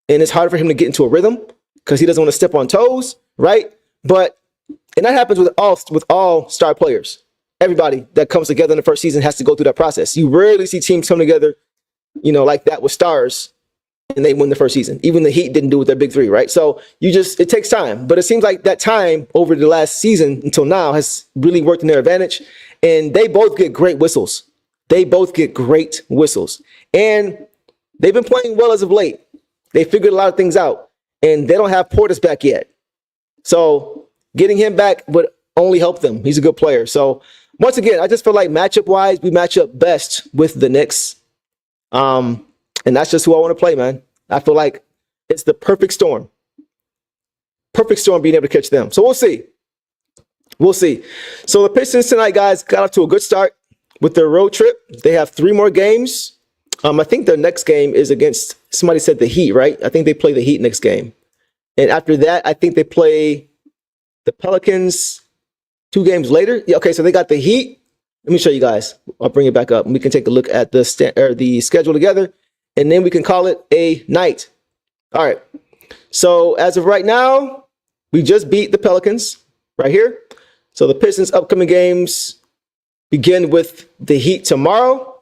and it's hard for him to get into a rhythm because he doesn't want to step on toes, right? And that happens with all star players. Everybody that comes together in the first season has to go through that process. You rarely see teams come together, you know, like that with stars, and they win the first season. Even the Heat didn't do it with their big 3, right? So it takes time. But it seems like that time over the last season until now has really worked in their advantage. And they both get great whistles. And they've been playing well as of late. They figured a lot of things out. And they don't have Portis back yet. So getting him back would only help them. He's a good player. So once again, I just feel like matchup-wise, we match up best with the Knicks. And that's just who I want to play, man. I feel like it's the perfect storm. Perfect storm being able to catch them. So we'll see. So the Pistons tonight, guys, got off to a good start with their road trip. They have 3 more games. I think their next game is against, somebody said the Heat, right? I think they play the Heat next game. And after that, I think they play the Pelicans 2 games later. Yeah, okay, so they got the Heat. Let me show you guys. I'll bring it back up, and we can take a look at the schedule together, and then we can call it a night. All right. So as of right now, we just beat the Pelicans right here. So the Pistons' upcoming games begin with the Heat tomorrow.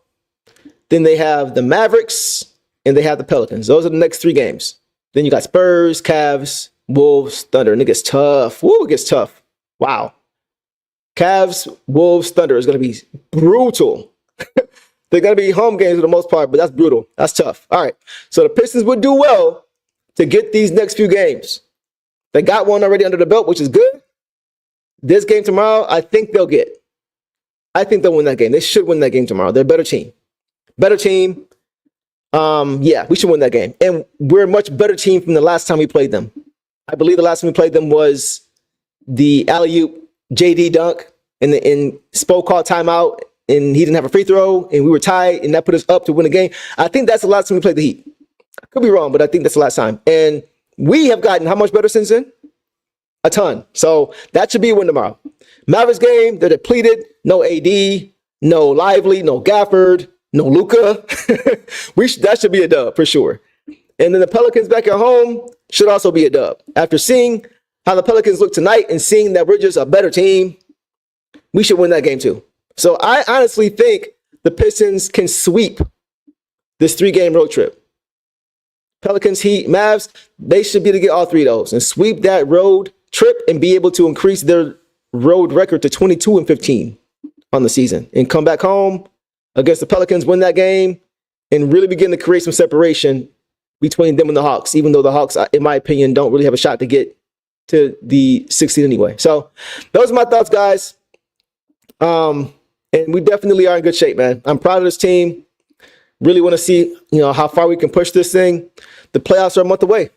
Then they have the Mavericks, and they have the Pelicans. Those are the next 3 games. Then you got Spurs, Cavs, Wolves, Thunder. And it gets tough. Woo, it gets tough. Wow. Cavs, Wolves, Thunder is going to be brutal. They're going to be home games for the most part, but that's brutal. That's tough. All right. So the Pistons would do well to get these next few games. They got one already under the belt, which is good. This game tomorrow, I think they'll get. I think they'll win that game. They should win that game tomorrow. They're a better team. Yeah, we should win that game. And we're a much better team from the last time we played them. I believe the last time we played them was the alley-oop JD dunk and Spo called timeout, and he didn't have a free throw, and we were tied, and that put us up to win the game. I think that's the last time we played the Heat. I could be wrong, but I think that's the last time. And we have gotten how much better since then? A ton. So that should be a win tomorrow. Mavericks game, they're depleted. No AD, no Lively, no Gafford, no Luka. That should be a dub for sure. And then the Pelicans back at home should also be a dub. After seeing how the Pelicans look tonight and seeing that we're just a better team, we should win that game too. So I honestly think the Pistons can sweep this 3-game road trip. Pelicans, Heat, Mavs, they should be able to get all 3 of those and sweep that road trip and be able to increase their road record to 22-15 on the season and come back home against the Pelicans, win that game, and really begin to create some separation between them and the Hawks, even though the Hawks, in my opinion, don't really have a shot to get to the 16 anyway. So those are my thoughts, guys. And we definitely are in good shape, man. I'm proud of this team. Really want to see, how far we can push this thing. The playoffs are a month away.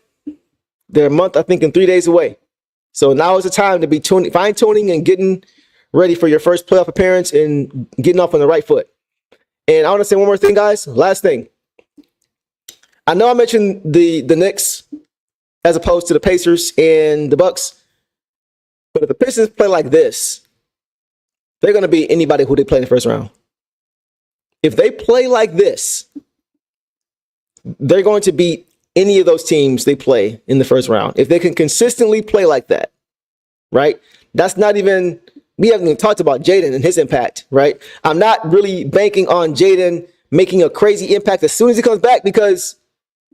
They're a month, I think, and 3 days away. So now is the time to be fine-tuning and getting ready for your first playoff appearance and getting off on the right foot. And I want to say one more thing, guys. Last thing. I know I mentioned the Knicks as opposed to the Pacers and the Bucks, but if the Pistons play like this, they're going to beat anybody who they play in the first round. If they play like this, they're going to beat any of those teams they play in the first round. If they can consistently play like that, right? That's not even, we haven't even talked about Jaden and his impact, right? I'm not really banking on Jaden making a crazy impact as soon as he comes back because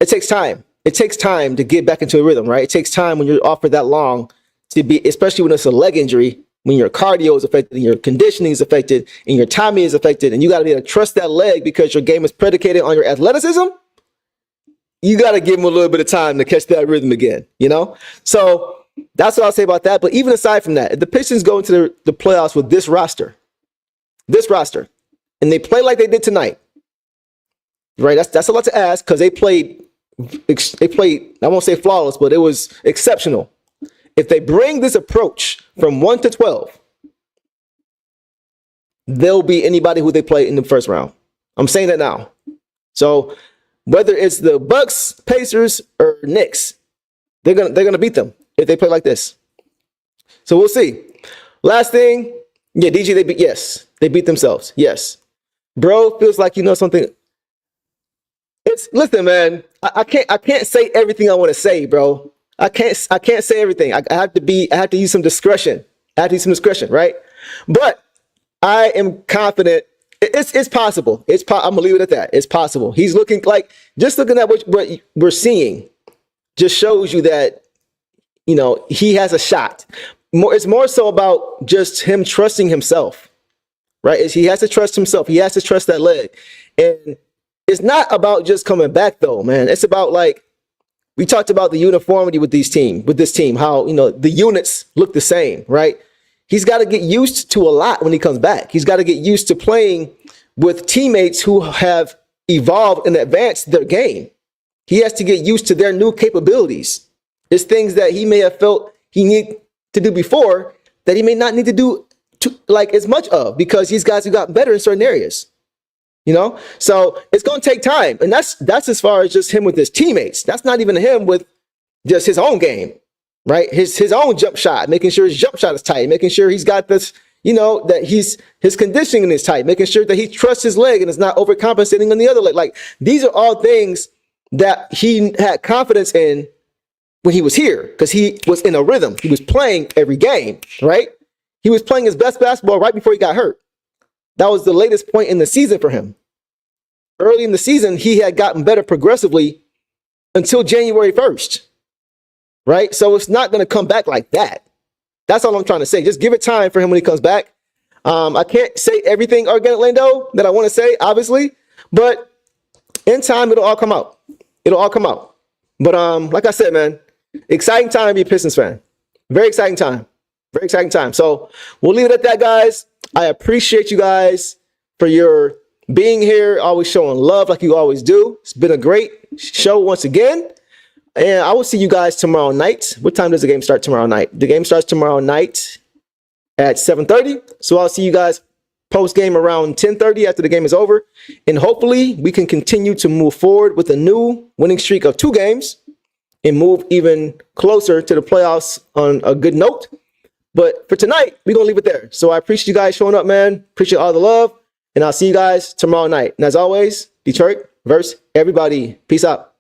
it takes time. It takes time to get back into a rhythm, right? It takes time when you're off for that long to be, especially when it's a leg injury, when your cardio is affected and your conditioning is affected and your timing is affected, and you got to be able to trust that leg because your game is predicated on your athleticism. You got to give him a little bit of time to catch that rhythm again, So that's what I'll say about that. But even aside from that, if the Pistons go into the playoffs with this roster, and they play like they did tonight, right? That's a lot to ask because they played, I won't say flawless, but it was exceptional. If they bring this approach from 1 to 12, they'll beat anybody who they play in the first round. I'm saying that now. So whether it's the Bucks, Pacers, or Knicks, they're gonna beat them if they play like this. So we'll see. Last thing, yeah, DJ, they beat themselves. Yes, bro, feels like something. Listen, man. I can't say everything I want to say, bro. I can't say everything. I have to use some discretion. Right? But I am confident. It's possible. I'm gonna leave it at that. It's possible. He's looking at what we're seeing just shows you that he has a shot. It's more so about just him trusting himself, right? He has to trust himself. He has to trust that leg, and it's not about just coming back though, man. It's about we talked about the uniformity with this team, how the units look the same, right? He's got to get used to a lot when he comes back. He's got to get used to playing with teammates who have evolved and advanced their game. He has to get used to their new capabilities. It's things that he may have felt he needed to do before that he may not need to do as much of because these guys have gotten better in certain areas. So it's going to take time. And that's as far as just him with his teammates. That's not even him with just his own game. Right? His own jump shot, making sure his jump shot is tight, making sure he's got this, that his conditioning is tight, making sure that he trusts his leg and is not overcompensating on the other leg. These are all things that he had confidence in when he was here because he was in a rhythm. He was playing every game, right? He was playing his best basketball right before he got hurt. That was the latest point in the season for him. Early in the season, he had gotten better progressively until January 1st. Right? So it's not going to come back like that. That's all I'm trying to say. Just give it time for him when he comes back. I can't say everything Organic Lando that I want to say, obviously, but in time, it'll all come out. But like I said, man, exciting time to be a Pistons fan. Very exciting time. So we'll leave it at that, guys. I appreciate you guys for your being here, always showing love like you always do. It's been a great show once again. And I will see you guys tomorrow night. What time does the game start tomorrow night? The game starts tomorrow night at 7:30. So I'll see you guys post game around 10:30 after the game is over. And hopefully we can continue to move forward with a new winning streak of 2 games and move even closer to the playoffs on a good note. But for tonight, we're going to leave it there. So I appreciate you guys showing up, man. Appreciate all the love. And I'll see you guys tomorrow night. And as always, Detroit versus everybody. Peace out.